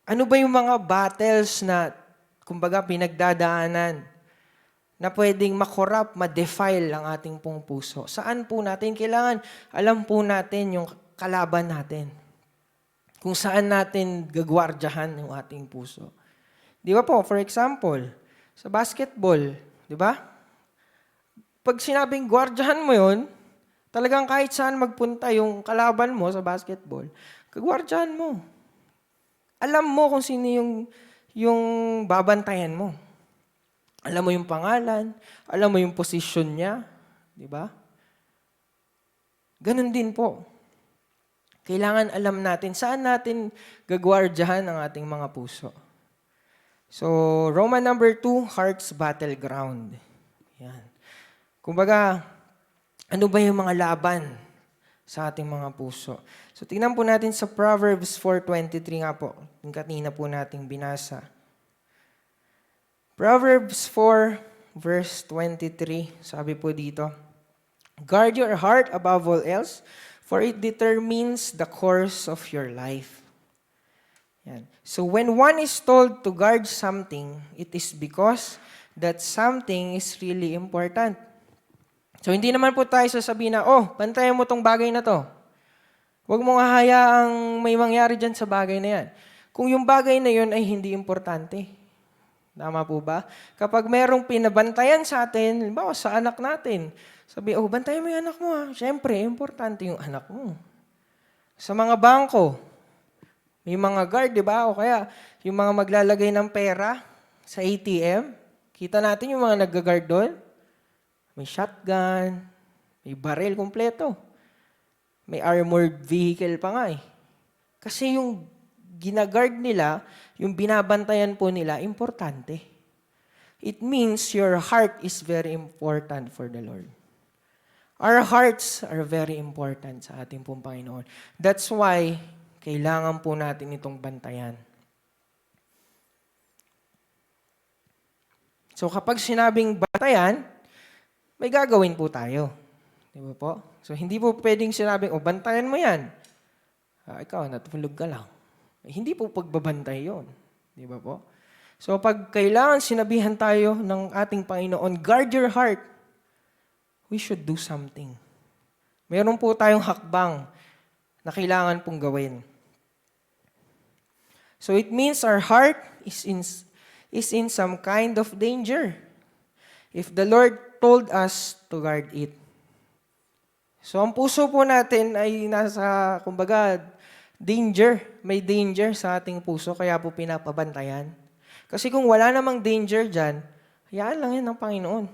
Ano ba yung mga battles na, kumbaga, pinagdadaanan na pwedeng makorrupt, ma-defile ang ating pong puso? Saan po natin kailangan? Alam po natin yung kalaban natin. Kung saan natin gagwardyahan yung ating puso. Di ba po, for example, sa basketball, di ba? Pag sinabing gwardyahan mo yun, talagang kahit saan magpunta yung kalaban mo sa basketball, kagwardyahan mo. Alam mo kung sino yung babantayan mo. Alam mo yung pangalan, alam mo yung position niya, di ba? Ganun din po. Kailangan alam natin saan natin gagwardyahan ang ating mga puso. So, Roman number 2, heart's battleground. Yan. Kumbaga, ano ba yung mga laban sa ating mga puso? So, tingnan po natin sa Proverbs 4:23 nga po. Yung kanina po nating binasa. Proverbs 4, verse 23, sabi po dito, guard your heart above all else, for it determines the course of your life. Yan. So when one is told to guard something, it is because that something is really important. So hindi naman po tayo sasabihin na, bantayan mo tong bagay na to. Huwag mong hahayaang may mangyari dyan sa bagay na yan. Kung yung bagay na yun ay hindi importante. Tama po ba? Kapag merong pinabantayan sa atin, halimbawa sa anak natin, sabi, bantayan mo yung anak mo ha. Siyempre, importante yung anak mo. Sa mga bangko, may mga guard, di ba? O kaya, yung mga maglalagay ng pera sa ATM, kita natin yung mga nag-guard doon. May shotgun, may baril kompleto. May armored vehicle pa nga eh. Kasi yung ginaguard nila, yung binabantayan po nila, importante. it means your heart is very important for the Lord. Our hearts are very important sa ating pong Panginoon. That's why, kailangan po natin itong bantayan. So kapag sinabing bantayan, may gagawin po tayo. Di ba po? So hindi po pwedeng sinabing, bantayan mo yan. Ikaw, natulog ka lang. Hindi po pagbabantay yon. Di ba po? So pag kailangan sinabihan tayo ng ating Panginoon, guard your heart, we should do something. Meron po tayong hakbang na kailangan pong gawin. So it means our heart is in some kind of danger if the Lord told us to guard it. So ang puso po natin ay nasa, kumbaga, danger. May danger sa ating puso, kaya po pinapabantayan. Kasi kung wala namang danger dyan, hayaan lang yan ng Panginoon.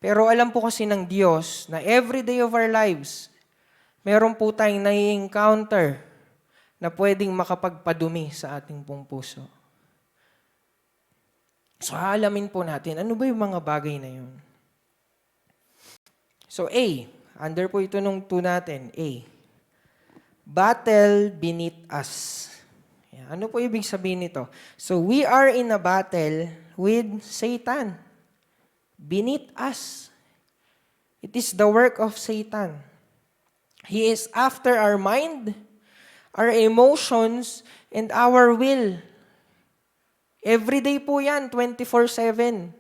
Pero alam po kasi ng Diyos na every day of our lives, meron po tayong nai-encounter na pwedeng makapagpadumi sa ating pong puso. So, alamin po natin, ano ba yung mga bagay na yun? So, A, under po ito nung 2 natin, A, battle beneath us. Yan. Ano po ibig sabihin nito? So, we are in a battle with Satan. Beneath us. It is the work of Satan. He is after our mind, our emotions, and our will. Every day po yan, 24/7.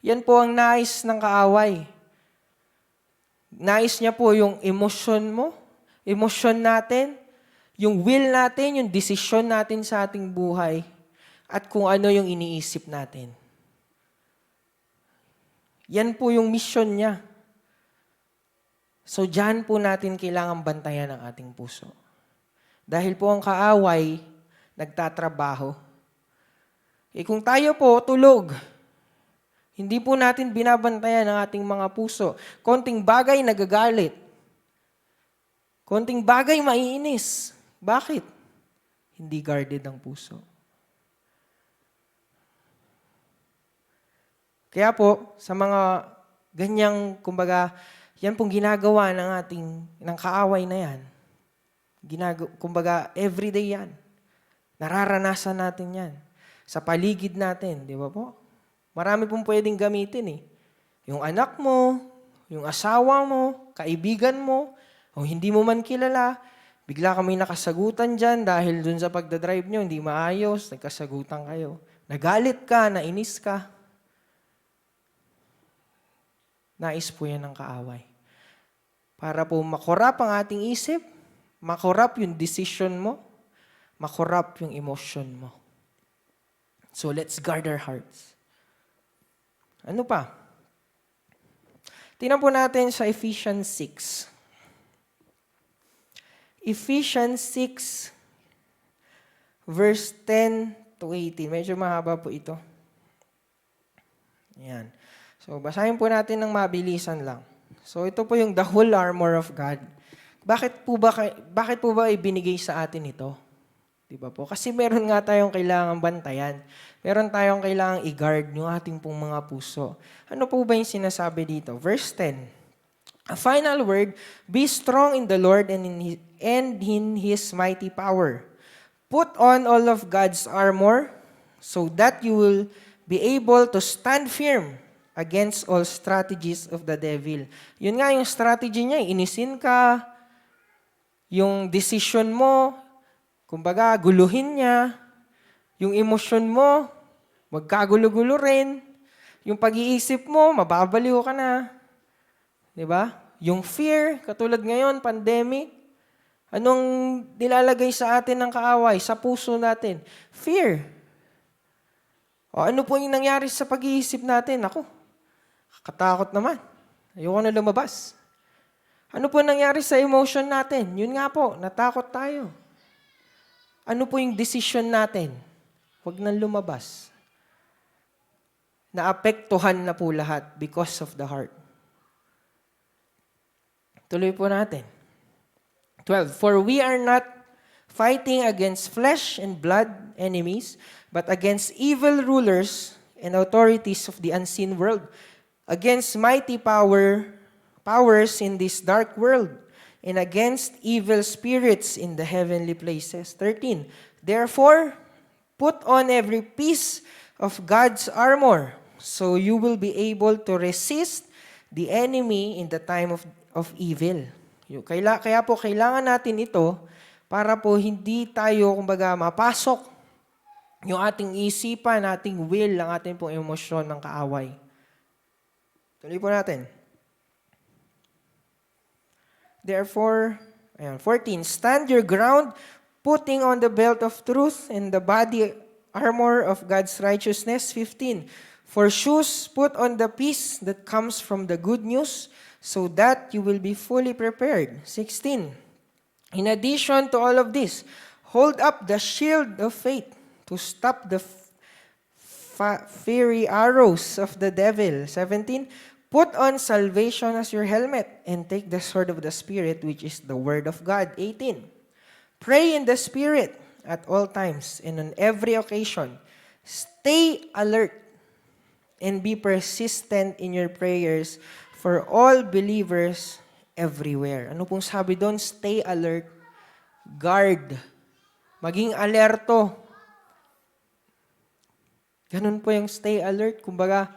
Yan po ang nais ng kaaway. Nais niya po yung emosyon natin, yung will natin, yung desisyon natin sa ating buhay, at kung ano yung iniisip natin. Yan po yung mission niya. So, dyan po natin kailangan bantayan ang ating puso. Dahil po ang kaaway, nagtatrabaho. Kung tayo po tulog, hindi po natin binabantayan ang ating mga puso. Konting bagay nagagalit. Konting bagay maiinis. Bakit? Hindi guarded ang puso. Kaya po, sa mga ganyang, kumbaga, yan pong ginagawa ng kaaway na yan. Kumbaga, everyday yan. Nararanasan natin yan. Sa paligid natin, di ba po? Marami pong pwedeng gamitin eh. Yung anak mo, yung asawa mo, kaibigan mo, o hindi mo man kilala, bigla kami nakasagutan dyan dahil dun sa pagdadrive nyo, hindi maayos, nagkasagutan kayo. Nagalit ka, nainis ka. Nais po yan ng kaaway. Para po makorap ang ating isip, makorap yung decision mo, makorap yung emotion mo. So let's guard our hearts. Ano pa? Tingnan po natin sa Ephesians 6. Ephesians 6, verse 10 to 18. Medyo mahaba po ito. Ayan. So, basahin po natin ng mabilisan lang. So, ito po yung the whole armor of God. Bakit po ba ibinigay sa atin ito? Diba po? Kasi meron nga tayong kailangang bantayan. Meron tayong kailangang i-guard yung ating pong mga puso. Ano po ba yung sinasabi dito? Verse 10. A final word, be strong in the Lord and in His mighty power. Put on all of God's armor so that you will be able to stand firm against all strategies of the devil. Yun nga yung strategy niya, inisin ka, yung decision mo, kumbaga, guluhin niya, yung emosyon mo, magkagulo-gulo rin, yung pag-iisip mo, mababaliw ka na. Di ba? Yung fear, katulad ngayon, pandemic, anong nilalagay sa atin ng kaaway, sa puso natin? Fear. O ano po yung nangyari sa pag-iisip natin? Ako, katakot naman. Ayoko na lumabas. Ano po nangyari sa emotion natin? Yun nga po, natakot tayo. Ano po yung decision natin? Huwag nang lumabas. Naapektuhan na po lahat because of the heart. Tuloy po natin. 12. For we are not fighting against flesh and blood enemies, but against evil rulers and authorities of the unseen world, against mighty powers in this dark world, and against evil spirits in the heavenly places. 13. Therefore, put on every piece of God's armor, so you will be able to resist the enemy in the time of evil. Kaya po kailangan natin ito para po hindi tayo, kumbaga, mapasok yung ating isipan, ating will, ang ating pong emosyon ng kaaway. Tuloy po natin. Therefore, 14, stand your ground, putting on the belt of truth and the body armor of God's righteousness. 15, for shoes, put on the peace that comes from the good news, so that you will be fully prepared. 16, in addition to all of this, hold up the shield of faith to stop the fiery arrows of the devil. 17, put on salvation as your helmet and take the sword of the Spirit, which is the word of God. 18, pray in the Spirit at all times and on every occasion. Stay alert and be persistent in your prayers for all believers everywhere. Ano pong sabi doon? Stay alert, guard, maging alerto. Ganun po yung stay alert. Kumbaga,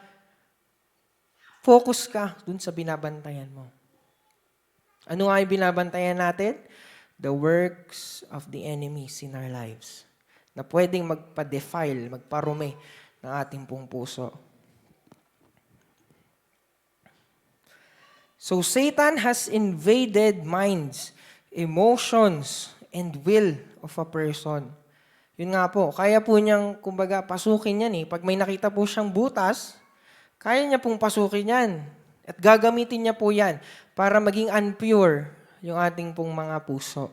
focus ka dun sa binabantayan mo. Ano nga yung binabantayan natin? The works of the enemies in our lives na pwedeng magpa-defile, magparumi ng ating pong puso. So Satan has invaded minds, emotions, and will of a person. Yun nga po, kaya po niyang, kumbaga, pasukin yan eh. Pag may nakita po siyang butas, kaya niya pong pasukin yan. At gagamitin niya po yan para maging unpure yung ating pong mga puso.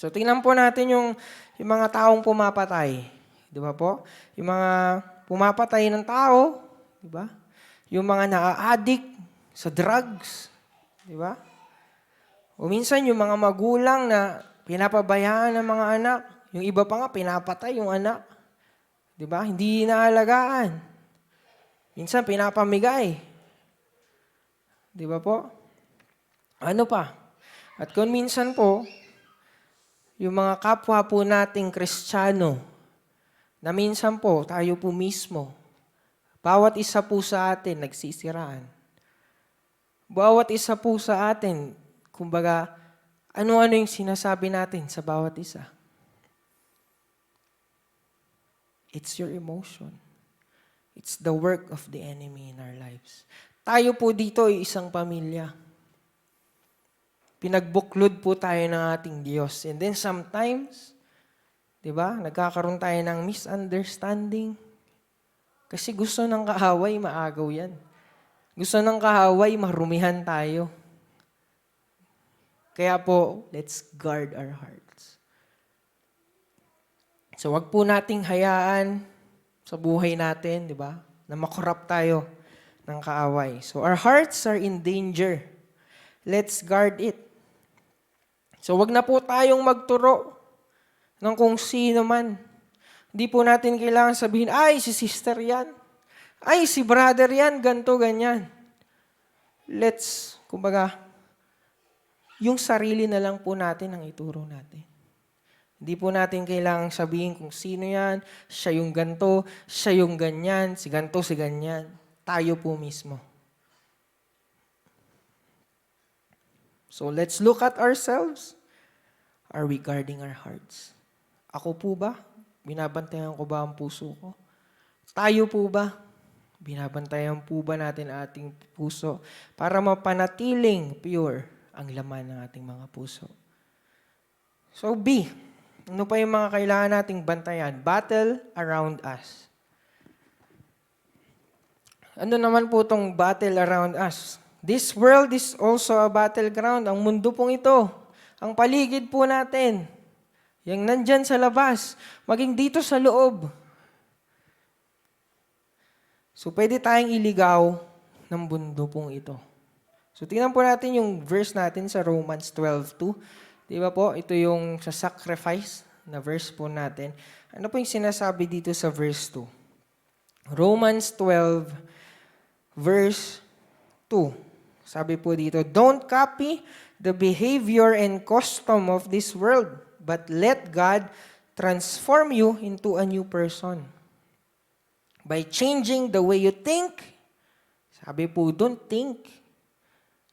So tingnan po natin yung mga taong pumapatay. Di ba po? Yung mga pumapatay ng tao, di ba? Yung mga naa-addict sa drugs, di ba? O minsan yung mga magulang na pinapabayaan ng mga anak, yung iba pa nga pinapatay yung anak. Di ba? Hindi inaalagaan. Minsan pinapamigay. Di ba po? Ano pa? At kung minsan po, yung mga kapwa po nating Kristiyano, na minsan po, tayo po mismo, bawat isa po sa atin nagsisiraan. Bawat isa po sa atin, kumbaga, ano-ano yung sinasabi natin sa bawat isa. It's your emotion. It's the work of the enemy in our lives. Tayo po dito ay isang pamilya. Pinagbuklod po tayo ng ating Diyos. And then sometimes, di ba, nagkakaroon tayo ng misunderstanding. Kasi gusto ng kaaway, maagaw yan. Gusto ng kaaway, marumihan tayo. Kaya po, let's guard our hearts. So, wag po nating hayaan sa buhay natin, di ba, na makorrupt tayo ng kaaway. So, our hearts are in danger. Let's guard it. So, wag na po tayong magturo ng kung sino man. Hindi po natin kailangan sabihin, ay, si sister yan. Ay, si brother yan, ganto, ganyan. Let's, kumbaga, yung sarili na lang po natin ang ituro natin. Hindi po natin kailangang sabihin kung sino yan, siya yung ganto, siya yung ganyan, si ganto, si ganyan. Tayo po mismo. So let's look at ourselves. Are we guarding our hearts? Ako po ba? Binabantayan ko ba ang puso ko? Tayo po ba? Binabantayan po ba natin ating puso para mapanatiling pure ang laman ng ating mga puso? So B, ano pa yung mga kailangan nating bantayan? Battle around us. Ano naman po itong battle around us? This world is also a battleground. Ang mundo pong ito, ang paligid po natin, yung nandyan sa labas, maging dito sa loob. So, pwede tayong iligaw ng mundo pong ito. So, tingnan po natin yung verse natin sa Romans 12:2. Di ba po? Ito yung sa sacrifice na verse po natin. Ano po yung sinasabi dito sa verse 2? Romans 12, verse 2. Sabi po dito, don't copy the behavior and custom of this world, but let God transform you into a new person. By changing the way you think, sabi po, don't think.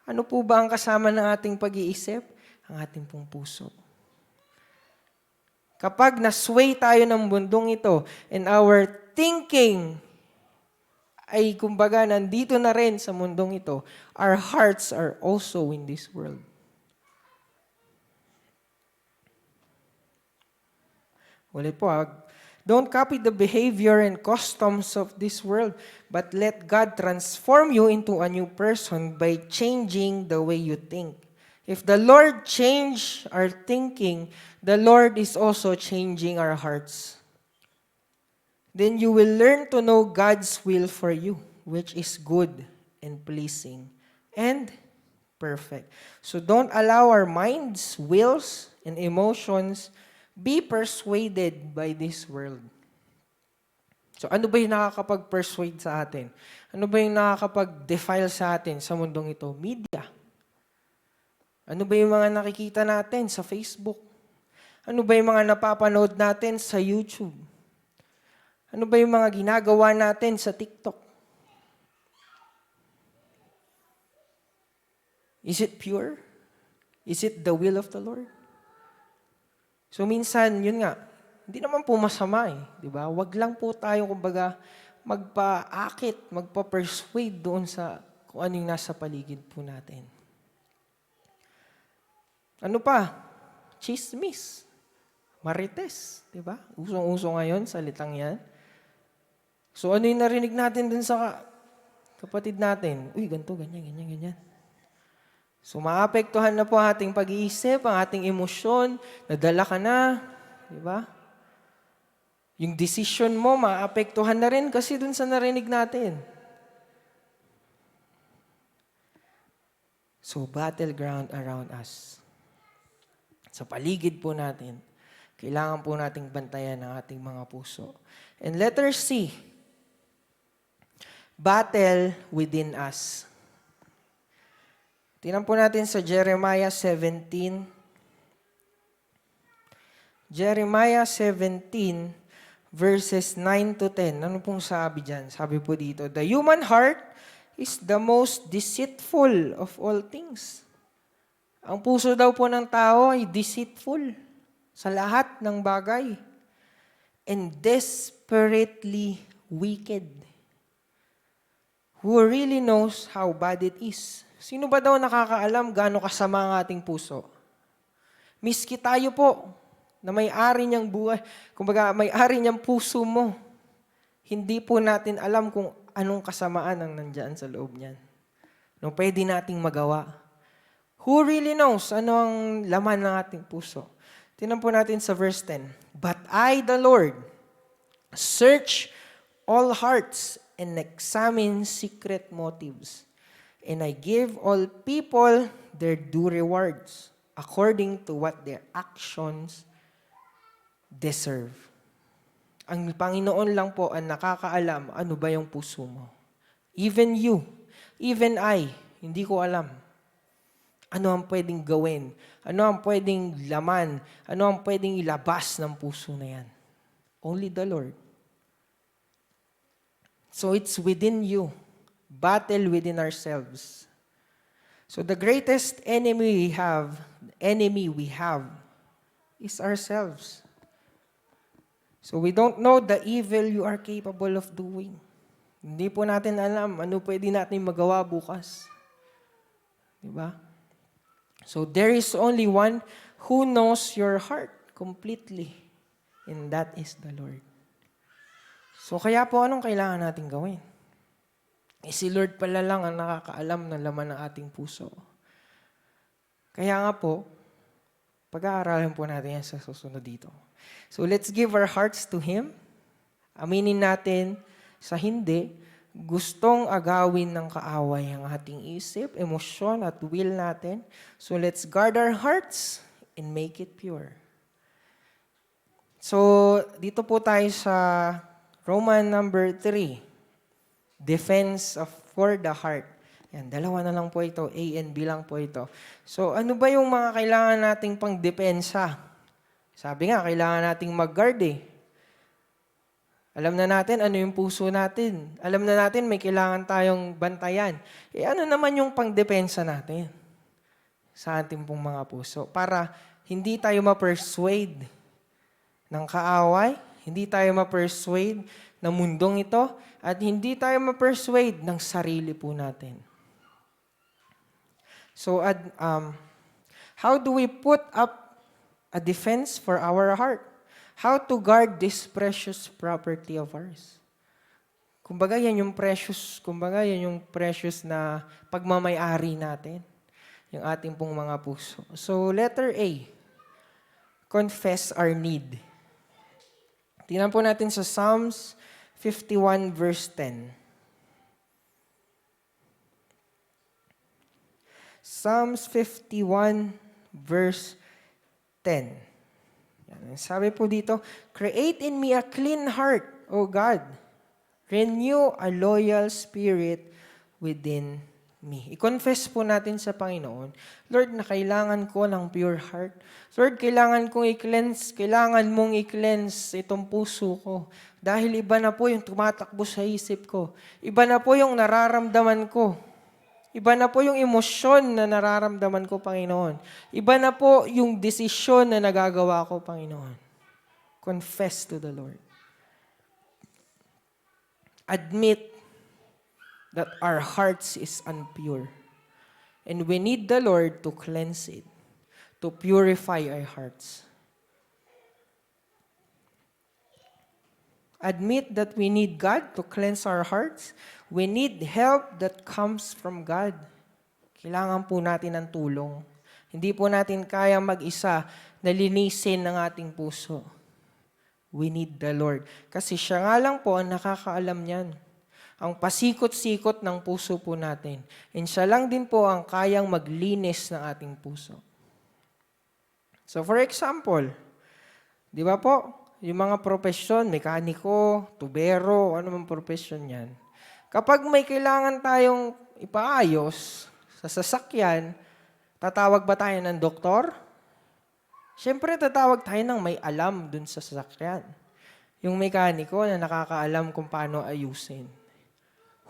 Ano po ba ang kasama ng ating pag-iisip? Ang ating pong puso. Kapag nasway tayo ng mundong ito and our thinking ay kumbaga nandito na rin sa mundong ito, our hearts are also in this world. Ulit po, don't copy the behavior and customs of this world, but let God transform you into a new person by changing the way you think. If the Lord change our thinking, the Lord is also changing our hearts. Then you will learn to know God's will for you, which is good and pleasing and perfect. So don't allow our minds, wills, and emotions be persuaded by this world. So ano ba yung nakakapag-persuade sa atin? Ano ba yung nakakapag-defile sa atin sa mundong ito? Media. Ano ba yung mga nakikita natin sa Facebook? Ano ba yung mga napapanood natin sa YouTube? Ano ba yung mga ginagawa natin sa TikTok? Is it pure? Is it the will of the Lord? So minsan, yun nga, hindi naman po masama eh. Di ba? Wag lang po tayo, kumbaga, magpa-akit, magpa-persuade doon sa kung ano yung nasa paligid po natin. Ano pa? Chismis. Marites. Di ba? Usong-uso ngayon, salitang yan. So ano yung narinig natin dun sa kapatid natin? Uy, ganito, ganyan, ganyan, ganyan. So maapektuhan na po ating pag-iisip, ang ating emosyon, nadala ka na. Di ba? Yung decision mo, maapektuhan na rin kasi dun sa narinig natin. So battleground around us. Sa paligid po natin, kailangan po nating bantayan ang ating mga puso. And letter C, battle within us. Tingnan po natin sa Jeremiah 17. Jeremiah 17, verses 9 to 10. Ano pong sabi dyan? Sabi po dito, the human heart is the most deceitful of all things. Ang puso daw po ng tao ay deceitful sa lahat ng bagay and desperately wicked. Who really knows how bad it is? Sino ba daw nakakaalam gaano kasama ang ating puso? Miski tayo po, na may-ari niyang buhay, kumbaga may-ari niyang puso mo, hindi po natin alam kung anong kasamaan ang nandyan sa loob niyan. Nung pwede nating magawa. Who really knows ano ang laman ng ating puso? Tingnan po natin sa verse 10. But I, the Lord, search all hearts and examine secret motives. And I give all people their due rewards according to what their actions deserve. Ang Panginoon lang po ang nakakaalam ano ba yung puso mo. Even you, even I, hindi ko alam. Ano ang pwedeng gawin? Ano ang pwedeng laman? Ano ang pwedeng ilabas ng puso na yan? Only the Lord. So it's within you. Battle within ourselves. So the greatest enemy we have is ourselves. So we don't know the evil you are capable of doing. Hindi po natin alam ano pwede natin magawa bukas. Diba? So there is only one who knows your heart completely, and that is the Lord. So kaya po anong kailangan natin gawin? Si Lord pala lang ang nakakaalam ng laman ng ating puso. Kaya nga po, pag-aaralan po natin yan sa susunod dito. So let's give our hearts to Him. Aminin natin sa hindi, gustong agawin ng kaaway ang ating isip, emosyon at will natin. So let's guard our hearts and make it pure. So dito po tayo sa Roman number 3, defense for the heart. Yan, dalawa na lang po ito. A and B lang po ito. So, ano ba yung mga kailangan nating pang-depensa? Sabi nga, kailangan nating mag-guard eh. Alam na natin ano yung puso natin. Alam na natin may kailangan tayong bantayan. Ano naman yung pang-depensa natin sa ating pong mga puso? Para hindi tayo ma-persuade ng kaaway, hindi tayo ma-persuade ng mundong ito, at hindi tayo ma-persuade ng sarili po natin. So, how do we put up a defense for our heart? How to guard this precious property of ours? Kumbaga, yan yung precious na pagmamay-ari natin, yung ating pong mga puso. So, letter A, confess our need. Tingnan po natin sa Psalms 51 verse 10. Psalms 51 verse 10. Yan. Sabi po dito, create in me a clean heart, O God. Renew a loyal spirit within me. I-confess po natin sa Panginoon, Lord, na kailangan ko ng pure heart. Lord, kailangan kong i-cleanse, kailangan mong i-cleanse itong puso ko. Dahil iba na po yung tumatakbo sa isip ko. Iba na po yung nararamdaman ko. Iba na po yung emosyon na nararamdaman ko, Panginoon. Iba na po yung desisyon na nagagawa ko, Panginoon. Confess to the Lord. Admit that our hearts is impure. And we need the Lord to cleanse it, to purify our hearts. Admit that we need God to cleanse our hearts. We need help that comes from God. Kailangan po natin ng tulong. Hindi po natin kayang mag-isa na linisin ng ating puso. We need the Lord. Kasi siya nga lang po ang nakakaalam niyan. Ang pasikot-sikot ng puso po natin. And siya lang din po ang kayang maglinis ng ating puso. So for example, di ba po, yung mga profesyon, mekaniko, tubero, ano mang profesyon yan. Kapag may kailangan tayong ipaayos sa sasakyan, tatawag ba tayo ng doktor? Siyempre, tatawag tayo ng may alam dun sa sasakyan. Yung mekaniko na nakakaalam kung paano ayusin.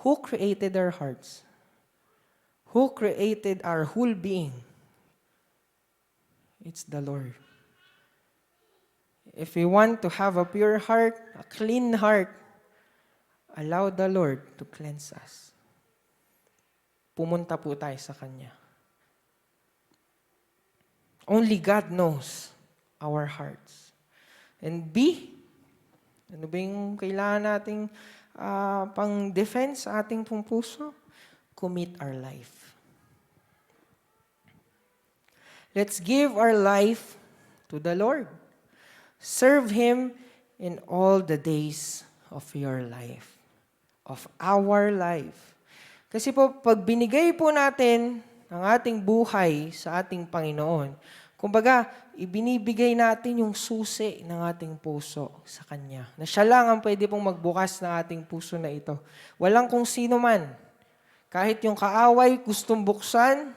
Who created our hearts? Who created our whole being? It's the Lord. If we want to have a pure heart, a clean heart, allow the Lord to cleanse us. Pumunta po tayo sa Kanya. Only God knows our hearts. And B, ano ba yung kailangan nating pang-defense sa ating pong puso? Commit our life. Let's give our life to the Lord. Serve Him in all the days of your life, of our life. Kasi po, pag binigay po natin ang ating buhay sa ating Panginoon, kumbaga, ibinibigay natin yung susi ng ating puso sa Kanya. Na siya lang ang pwede pong magbukas ng ating puso na ito. Walang kung sino man. Kahit yung kaaway, gustong buksan,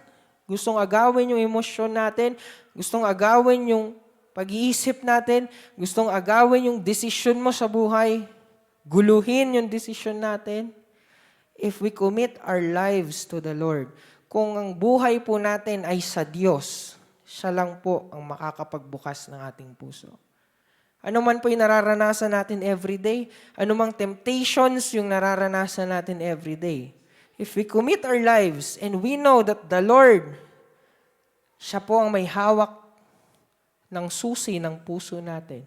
gustong agawin yung emosyon natin, gustong agawin yung pag-iisip natin, gustong agawin yung desisyon mo sa buhay, guluhin yung desisyon natin. If we commit our lives to the Lord, kung ang buhay po natin ay sa Diyos, siya lang po ang makakapagbukas ng ating puso. Ano man po yung nararanasan natin everyday, ano mang temptations yung nararanasan natin everyday, if we commit our lives and we know that the Lord, siya po ang may hawak ng susi ng puso natin.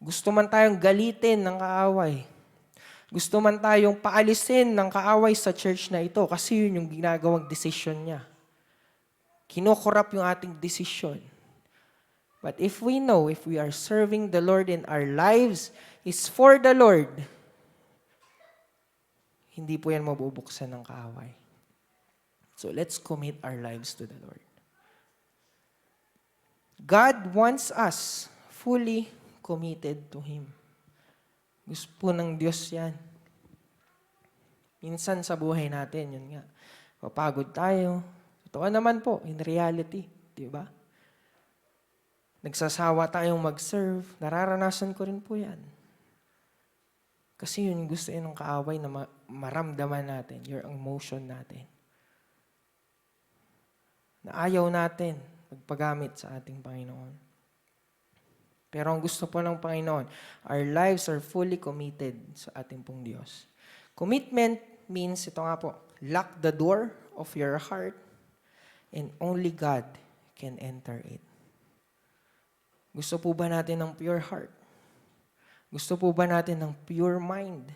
Gusto man tayong galitin ng kaaway. Gusto man tayong paalisin ng kaaway sa church na ito kasi yun yung ginagawang desisyon niya. Kinokorap yung ating desisyon. But if we know, if we are serving the Lord in our lives, is for the Lord, hindi po yan mabubuksan ng kaaway. So let's commit our lives to the Lord. God wants us fully committed to Him. Gusto po ng Diyos yan. Minsan sa buhay natin, yun nga, papagod tayo. Totoo naman po, in reality, di ba? Nagsasawa tayong mag-serve, nararanasan ko rin po yan. Kasi yun gusto yun ng kaaway na maramdaman natin, your emotion natin. Na ayaw natin magpagamit sa ating Panginoon. Pero ang gusto po ng Panginoon, our lives are fully committed sa ating pong Diyos. Commitment means, ito nga po, lock the door of your heart and only God can enter it. Gusto po ba natin ng pure heart? Gusto po ba natin ng pure mind?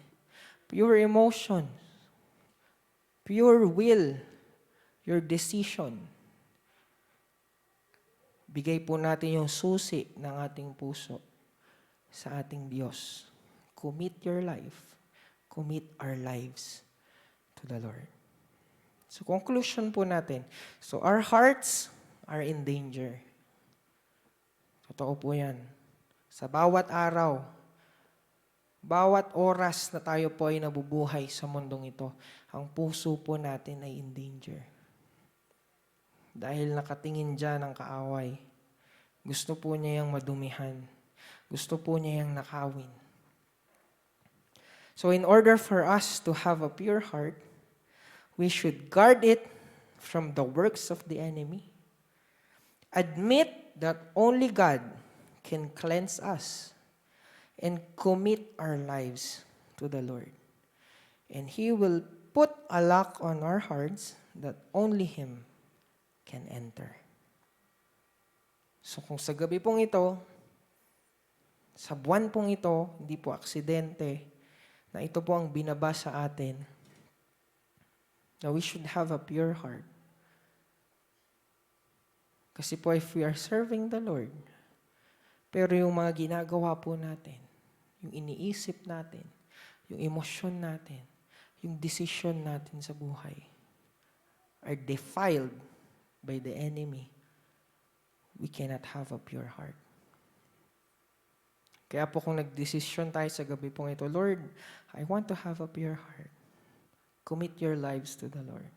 Pure emotion? Pure will? Your decision? Bigay po natin yung susi ng ating puso sa ating Diyos. Commit your life. Commit our lives to the Lord. So, conclusion po natin. So, our hearts are in danger. Totoo po yan. Sa bawat araw, bawat oras na tayo po ay nabubuhay sa mundong ito, ang puso po natin ay in danger. Dahil nakatingin dyan ang kaaway. Gusto po niya yung madumihan. Gusto po niya yung nakawin. So in order for us to have a pure heart, we should guard it from the works of the enemy. Admit that only God can cleanse us and commit our lives to the Lord. And He will put a lock on our hearts that only Him can enter. So kung sa gabi pong ito, sa buwan pong ito, hindi po aksidente, na ito po ang binaba sa atin, na we should have a pure heart. Kasi po if we are serving the Lord, pero yung mga ginagawa po natin, yung iniisip natin, yung emosyon natin, yung decision natin sa buhay, are defiled by the enemy, we cannot have a pure heart. Kaya po kung nagdesisyon tayo sa gabi pong ito, Lord, I want to have a pure heart. Commit your lives to the Lord.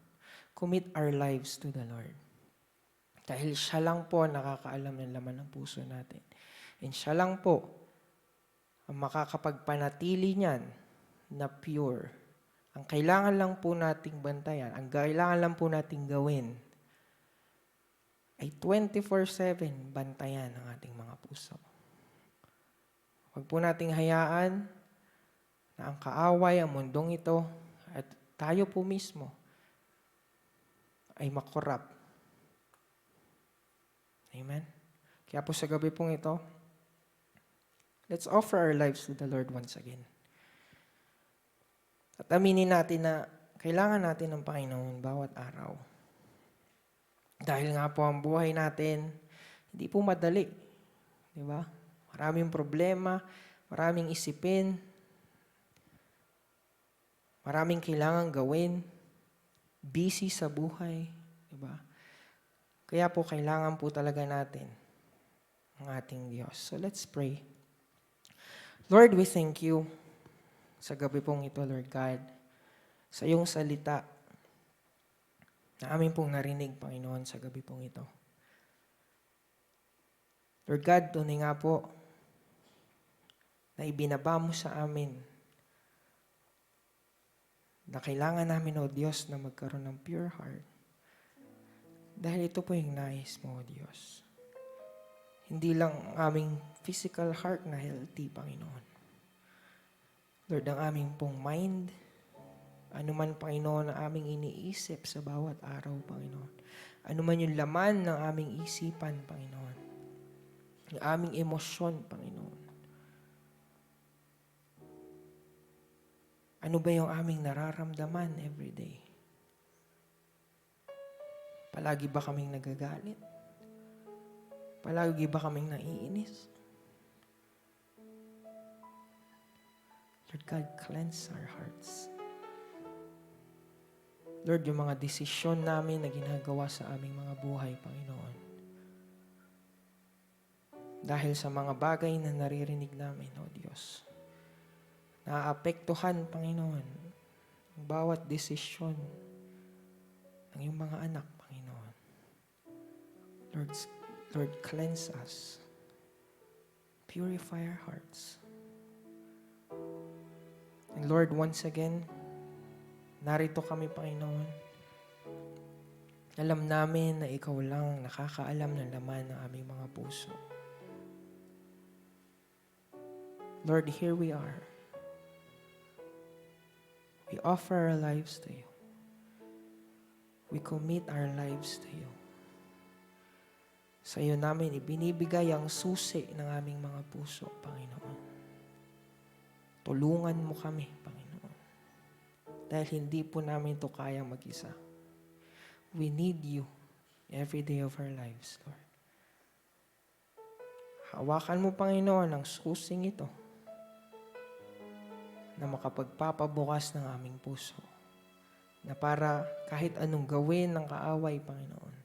Commit our lives to the Lord. Dahil siya lang po nakakaalam ng laman ng puso natin. And siya lang po ang makakapagpanatili niyan na pure. Ang kailangan lang po nating bantayan, ang kailangan lang po nating gawin, ay 24/7 bantayan ang ating mga puso. Huwag po nating hayaan na ang kaaway, ang mundong ito, at tayo po mismo ay makorap. Amen? Kaya po sa gabi pong ito, let's offer our lives to the Lord once again. At aminin natin na kailangan natin ng Panginoon bawat araw. Dahil nga po ang buhay natin, hindi po madali. Di ba? Maraming problema, maraming isipin, maraming kailangan gawin, busy sa buhay. Di ba? Kaya po kailangan po talaga natin ang ating Diyos. So let's pray. Lord, we thank you sa gabi pong ito, Lord God, sa iyong salita na amin pong narinig, Panginoon, sa gabi pong ito. Lord God, tunay nga po na ibinaba mo sa amin na kailangan namin, O Diyos, na magkaroon ng pure heart. Dahil ito po yung nais mo, O Diyos. Hindi lang ang aming physical heart na healthy, Panginoon. Lord, ang aming pong mind, ano man, Panginoon, ang aming iniisip sa bawat araw, Panginoon. Ano man yung laman ng aming isipan, Panginoon. Yung aming emosyon, Panginoon. Ano ba yung aming nararamdaman everyday? Palagi ba kaming nagagalit? Palagi ba kaming naiinis? Lord God, cleanse our hearts. Lord, yung mga desisyon namin na ginagawa sa aming mga buhay, Panginoon. Dahil sa mga bagay na naririnig namin, O Diyos. naapektuhan, Panginoon, ang bawat desisyon ng iyong mga anak, Panginoon. Lord, cleanse us. Purify our hearts. And Lord, once again, narito kami, Panginoon. Alam namin na Ikaw lang nakakaalam ng laman ng aming mga puso. Lord, here we are. We offer our lives to You. We commit our lives to You. Sa iyo namin ibinibigay ang susi ng aming mga puso, Panginoon. Tulungan mo kami, Panginoon. Dahil hindi po namin ito kayang mag-isa. We need You every day of our lives, Lord. Hawakan mo, Panginoon, ang susing ito na makapagpapabukas ng aming puso. Na para kahit anong gawin ng kaaway, Panginoon,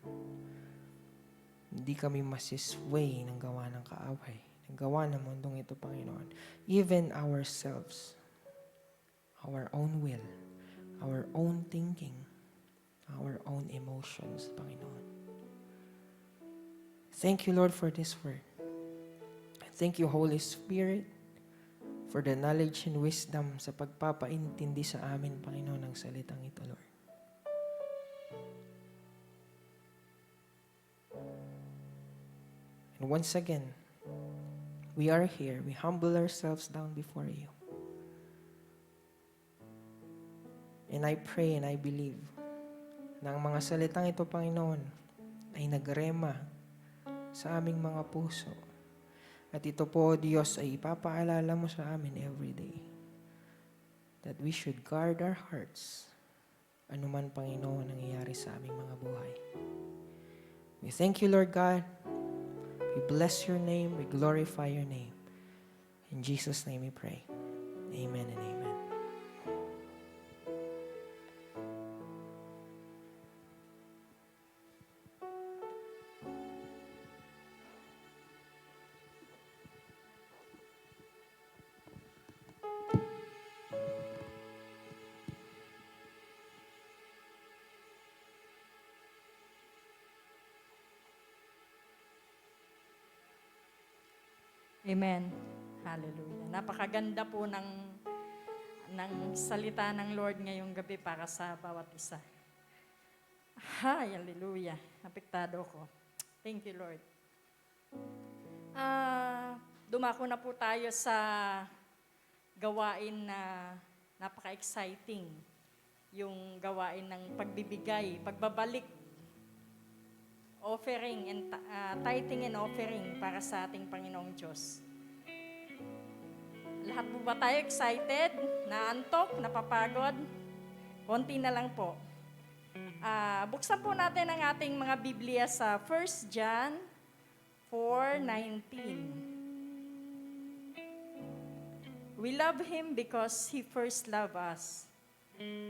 hindi kami masisway ng gawa ng kaaway, ng gawa ng mundong ito, Panginoon. Even ourselves, our own will, our own thinking, our own emotions, Panginoon. Thank You, Lord, for this word. Thank You, Holy Spirit, for the knowledge and wisdom sa pagpapaintindi sa amin, Panginoon, ng salitang ito, Lord. And once again, we are here. We humble ourselves down before You. And I pray and I believe na ang mga salitang ito, Panginoon, ay nagrema sa aming mga puso. At ito po, Diyos, ay ipapaalala mo sa amin every day that we should guard our hearts anuman, Panginoon, nangyayari sa aming mga buhay. We thank You, Lord God. We bless Your name. We glorify Your name. In Jesus' name we pray. Amen and amen. Amen. Hallelujah. Napakaganda po ng salita ng Lord ngayong gabi para sa bawat isa. Hi, hallelujah. Apektado ko. Thank you, Lord. Dumako na po tayo sa gawain na napaka-exciting. Yung gawain ng pagbibigay, pagbabalik, offering and tithing and offering para sa ating Panginoong Diyos. Lahat po ba tayo excited? Naantok? Napapagod? Konti na lang po. Buksan po natin ang ating mga Biblia sa 1 John 4:19. We love Him because He first loved us.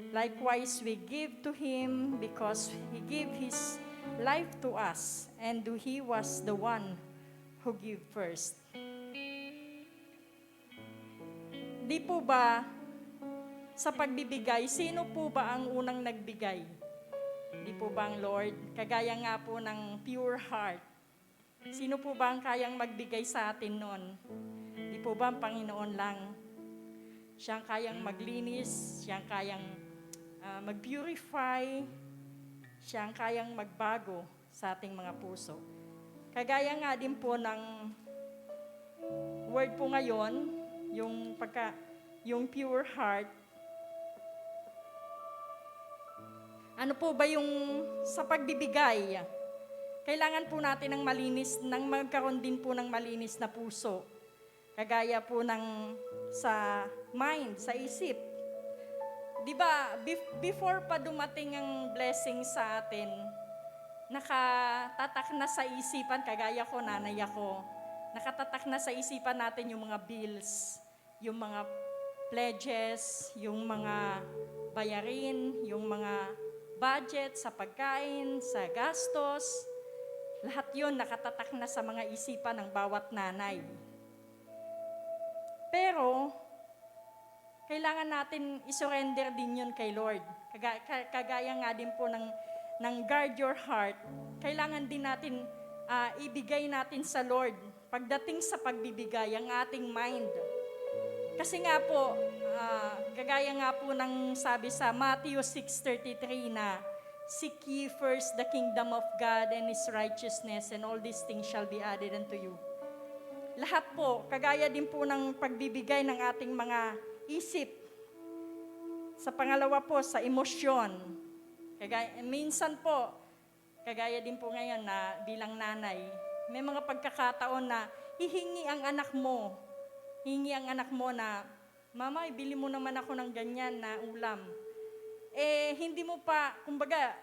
Likewise, we give to Him because He gave His life to us, and He was the one who gave first. Di po ba sa pagbibigay, sino po ba ang unang nagbigay? Di po ba ang Lord? Kagaya nga po ng pure heart. Sino po ba ang kayang magbigay sa atin noon? Di po ba ang Panginoon lang? Siyang kayang maglinis, siyang kayang mag-purify, siyang kayang magbago sa ating mga puso. Kagaya nga din po ng word po ngayon, yung pure heart. Ano po ba yung sa pagbibigay? Kailangan po natin ng malinis, magkaroon din po ng malinis na puso. Kagaya po ng sa mind, sa isip. Di ba, before pa dumating ang blessing sa atin, nakatatak na sa isipan, kagaya ko, nanay ako, nakatatak na sa isipan natin yung mga bills, yung mga pledges, yung mga bayarin, yung mga budget sa pagkain, sa gastos. Lahat yun nakatatak na sa mga isipan ng bawat nanay. Pero, kailangan natin isurrender din yun kay Lord. Kagaya nga din po ng guard your heart, kailangan din natin ibigay natin sa Lord pagdating sa pagbibigay ang ating mind. Kasi nga po, kagaya nga po ng sabi sa Matthew 6:33 na, "Seek ye first the kingdom of God and His righteousness, and all these things shall be added unto you." Lahat po, kagaya din po ng pagbibigay ng ating mga isip. Sa pangalawa po, sa emosyon. Minsan po, kagaya din po ngayon na bilang nanay, may mga pagkakataon na hihingi ang anak mo na, "Mama, ibili mo naman ako ng ganyan na ulam." Hindi mo pa, kumbaga,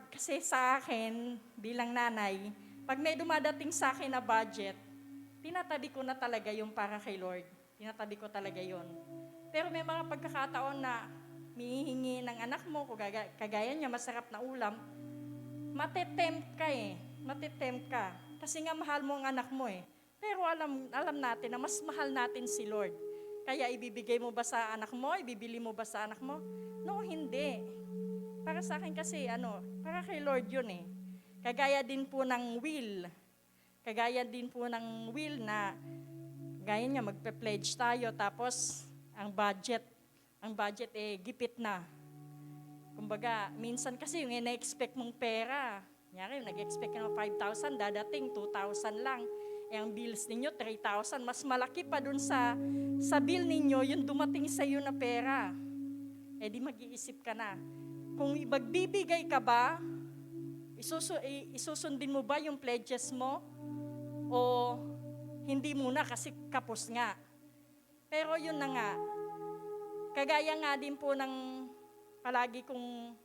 kasi sa akin, bilang nanay, pag may dumadating sa akin na budget, tinatabi ko na talaga yung para kay Lord. Tinatabi ko talaga yon. Pero may mga pagkakataon na mihingi ng anak mo, kagaya niya, masarap na ulam, matetempt ka. Kasi nga mahal mo ang anak mo eh. Pero alam natin na mas mahal natin si Lord. Kaya ibibigay mo ba sa anak mo? Ibibili mo ba sa anak mo? No, hindi. Para sa akin kasi, para kay Lord yun eh. Kagaya din po ng will na, gaya niya, magpe-pledge tayo, tapos ang budget gipit na. Kumbaga, minsan kasi yung ina-expect mong pera, nag-expect ka ng 5,000, dadating 2,000 lang. Ang bills ninyo, 3,000. Mas malaki pa dun sa bill ninyo, yung dumating sa iyo na pera. Di mag-iisip ka na. Kung magbibigay ka ba, isusundin mo ba yung pledges mo? O hindi muna kasi kapos nga. Pero yun na nga. Kagaya nga din po ng palagi kong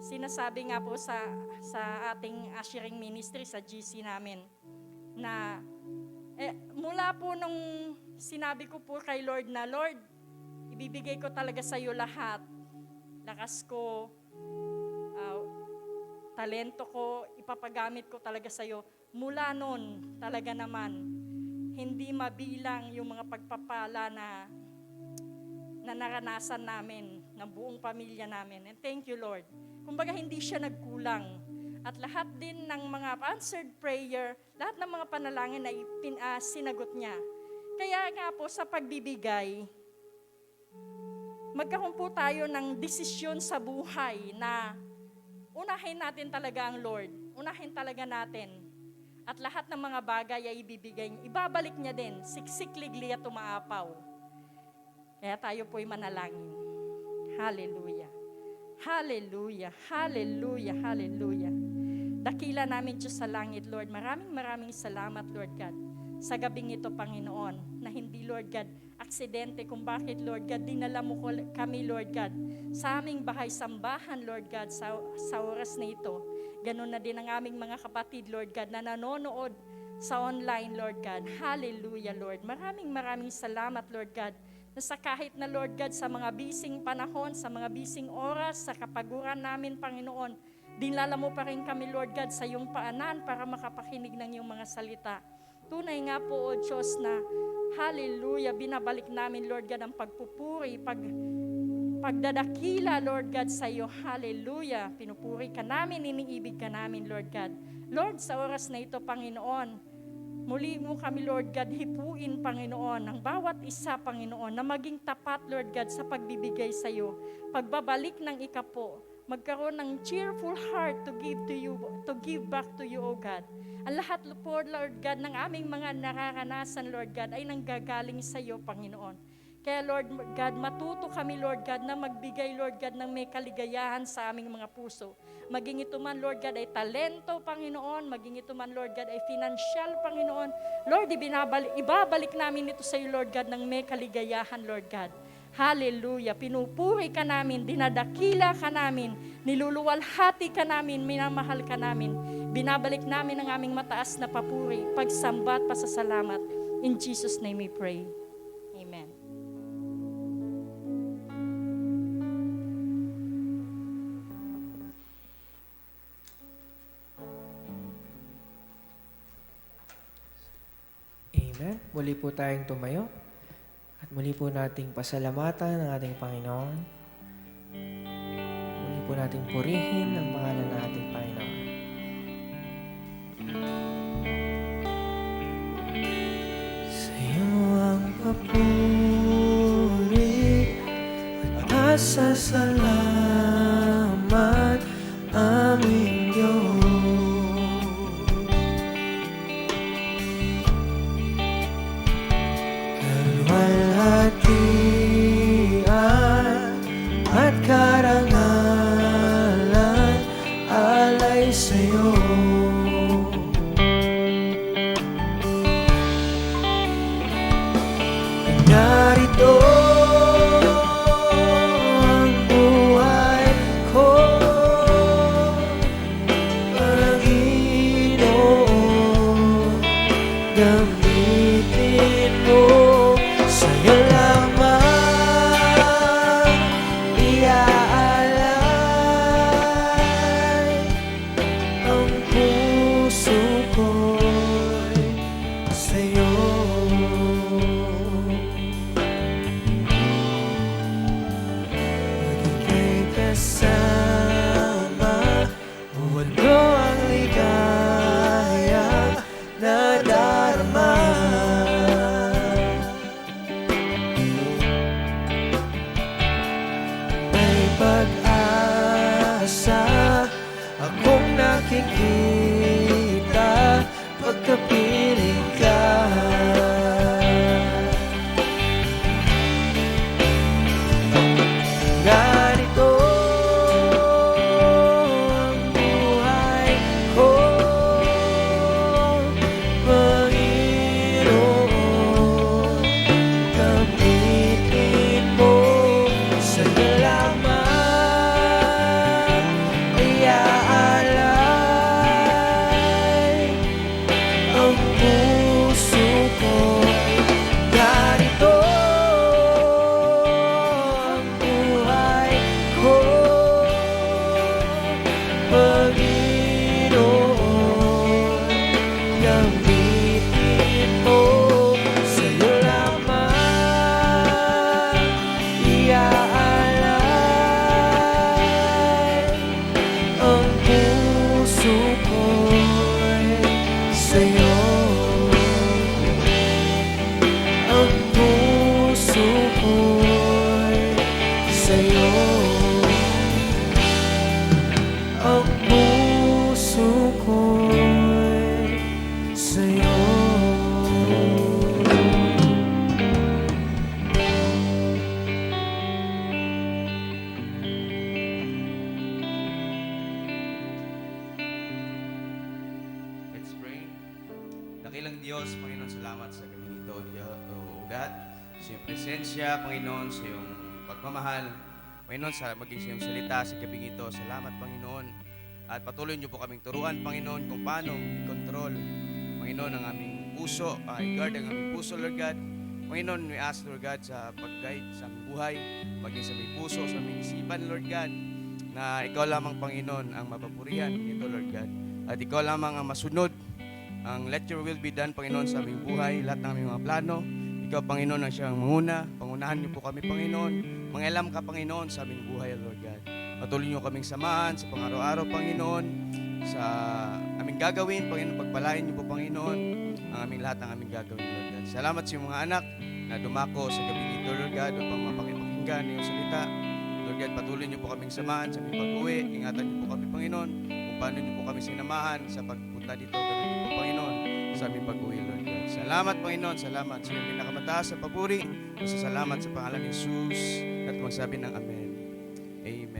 sinasabi nga po sa ating ushering ministry, sa GC namin, na mula po nung sinabi ko po kay Lord na, "Lord, ibibigay ko talaga sa iyo lahat. Lakas ko, talento ko, ipapagamit ko talaga sa iyo." Mula nun, talaga naman, hindi mabilang yung mga pagpapala na naranasan namin, ng buong pamilya namin. And thank you, Lord. Kumbaga, hindi siya nagkulang. At lahat din ng mga answered prayer, lahat ng mga panalangin na sinagot niya. Kaya nga po sa pagbibigay, magkaroon po tayo ng desisyon sa buhay na unahin natin talaga ang Lord. Unahin talaga natin. At lahat ng mga bagay ay ibabalik niya din. Siksik ligli at umaapaw. Kaya tayo po'y manalangin. Hallelujah. Hallelujah. Hallelujah. Hallelujah. Dakila namin Diyos sa langit, Lord. Maraming salamat, Lord God, sa gabing ito, Panginoon, na hindi, Lord God, aksidente kung bakit, Lord God, dinala mo kami, Lord God, sa aming bahay-sambahan, Lord God, sa oras na ito. Ganun na din ang aming mga kapatid, Lord God, na nanonood sa online, Lord God. Hallelujah, Lord. Maraming salamat, Lord God, na sa kahit na, Lord God, sa mga bising panahon, sa mga bising oras, sa kapaguran namin, Panginoon, dinala mo pa rin kami, Lord God, sa iyong paanan para makapakinig ng iyong mga salita. Tunay nga po, O Diyos, na hallelujah, binabalik namin, Lord God, ang pagpupuri, pagdadakila, Lord God, sa iyo. Hallelujah. Pinupuri ka namin, iniibig ka namin, Lord God. Lord, sa oras na ito, Panginoon, muli mo kami, Lord God, hipuin, Panginoon, ang bawat isa, Panginoon, na maging tapat, Lord God, sa pagbibigay sa iyo. Pagbabalik ng ikapo, magkaroon ng cheerful heart to give back to you, O God. Ang lahat po, Lord God, ng aming mga nararanasan, Lord God, ay nanggagaling sa iyo, Panginoon. Kaya, Lord God, matuto kami, Lord God, na magbigay, Lord God, ng may kaligayahan sa aming mga puso. Maging ito man, Lord God, ay talento, Panginoon. Maging ito man, Lord God, ay financial, Panginoon. Lord, ibabalik namin ito sa iyo, Lord God, ng may kaligayahan, Lord God. Hallelujah. Pinupuri ka namin, dinadakila ka namin, niluluwalhati ka namin, minamahal ka namin. Binabalik namin ang aming mataas na papuri, pagsamba at pasasalamat. In Jesus' name we pray. Amen. Amen. Muli po tayong tumayo. At muli po nating pasalamatan ang ating Panginoon. Muli po nating purihin ang pangalan ng ating Panginoon. Sa iyo ang papuri at pasasalamat aming Diyos. Kalwalhatian at karangalan alay sa'yo. Narito ang buhay ko, Panginoon, gamitin mo. Sa'yo lamang iaalay ang puso ko'y sa'yo. Ika'y kasama, walo ang ligaya na darama. May pag-asa akong nakikita pagkapiling ka. Ganito ang buhay ko, Panginoon, gamitin mo. Sa'yo lamang iaalay ang puso ko. Ganito ang buhay ko, Panginoon, gamitin mo. Sa'yo lamang iaalay ang puso ko'y sa'yo. Ang puso ko'y sa'yo. Ang puso ko'y sa'yo. Let's pray. Dakilang Diyos, Panginoon, salamat sa gabi nito, O God. Sa iyong presensya, Panginoon, sa iyong pagmamahal. Panginoon, sa maging sa iyong salita sa gabi ito. Salamat, Panginoon. At patuloy niyo po kaming turuan, Panginoon, kung paano i-control, Panginoon, ang aming puso, i-guard ang aming puso, Lord God. Panginoon, we ask, Lord God, sa pag-guide sa aming buhay, maging sa aming puso, sa aming isipan, Lord God, na ikaw lamang, Panginoon, ang mapapurihan nito, Lord God. At ikaw lamang ang masunod. Ang let your will be done, Panginoon, sa aming buhay, lahat ng aming mga plano. Ikaw, Panginoon, ang siyang manguna. Pangunahan niyo po kami, Panginoon. Mangialam ka, Panginoon, sa aming buhay, Lord God. Patuloy niyo kaming samahan sa pang-araw-araw, Panginoon, sa aming gagawin, Panginoon. Pagpalain niyo po, Panginoon, ang aming lahat ng aming gagawin, Lord God. Salamat sa iyong mga anak na dumako sa gabi ito, Lord God, upang mapakipakinggan iyong salita. Lord God, patuloy niyo po kaming samahan sa aming pag-uwi. Ingatan niyo po kami, Panginoon, kung paano niyo po kami sinamahan sa pagpunta dito. Ganun niyo po, Panginoon, sa aming pag-uwi, Lord God. Salamat, Panginoon. Salamat sa iyong pinakamataas sa papuri. Salamat sa pangalan ni Jesus at magsabi ng Amen. Amen.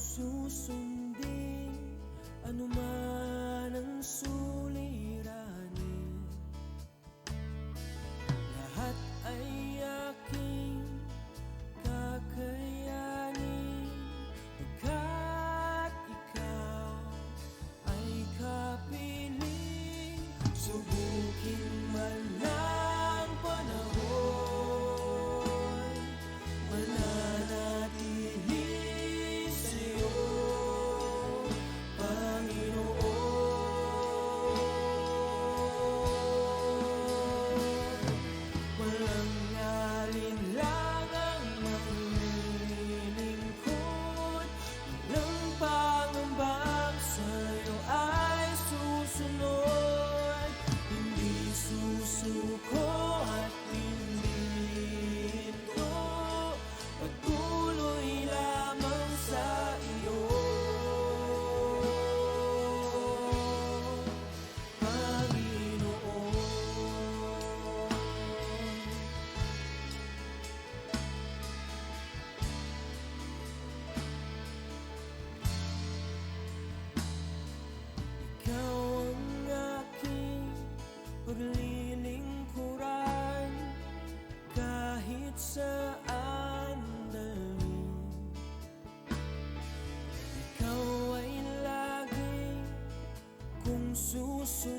susundin anuman ang suliranin. Lahat ay aking kakayanin, pagkat ikaw ay kapiling. Subukin man ng panahon, mananatili sa'yo, Panginoon. Walang alinlang ang maglilingkod, walang pangambang sa'yo ay susunod. Hindi susuko at hindi ito, patuloy lamang sa iyo, Panginoon. Ikaw ang aking paglilingkuran, kahit saan dalhin. Ikaw ay lagi kong susunod.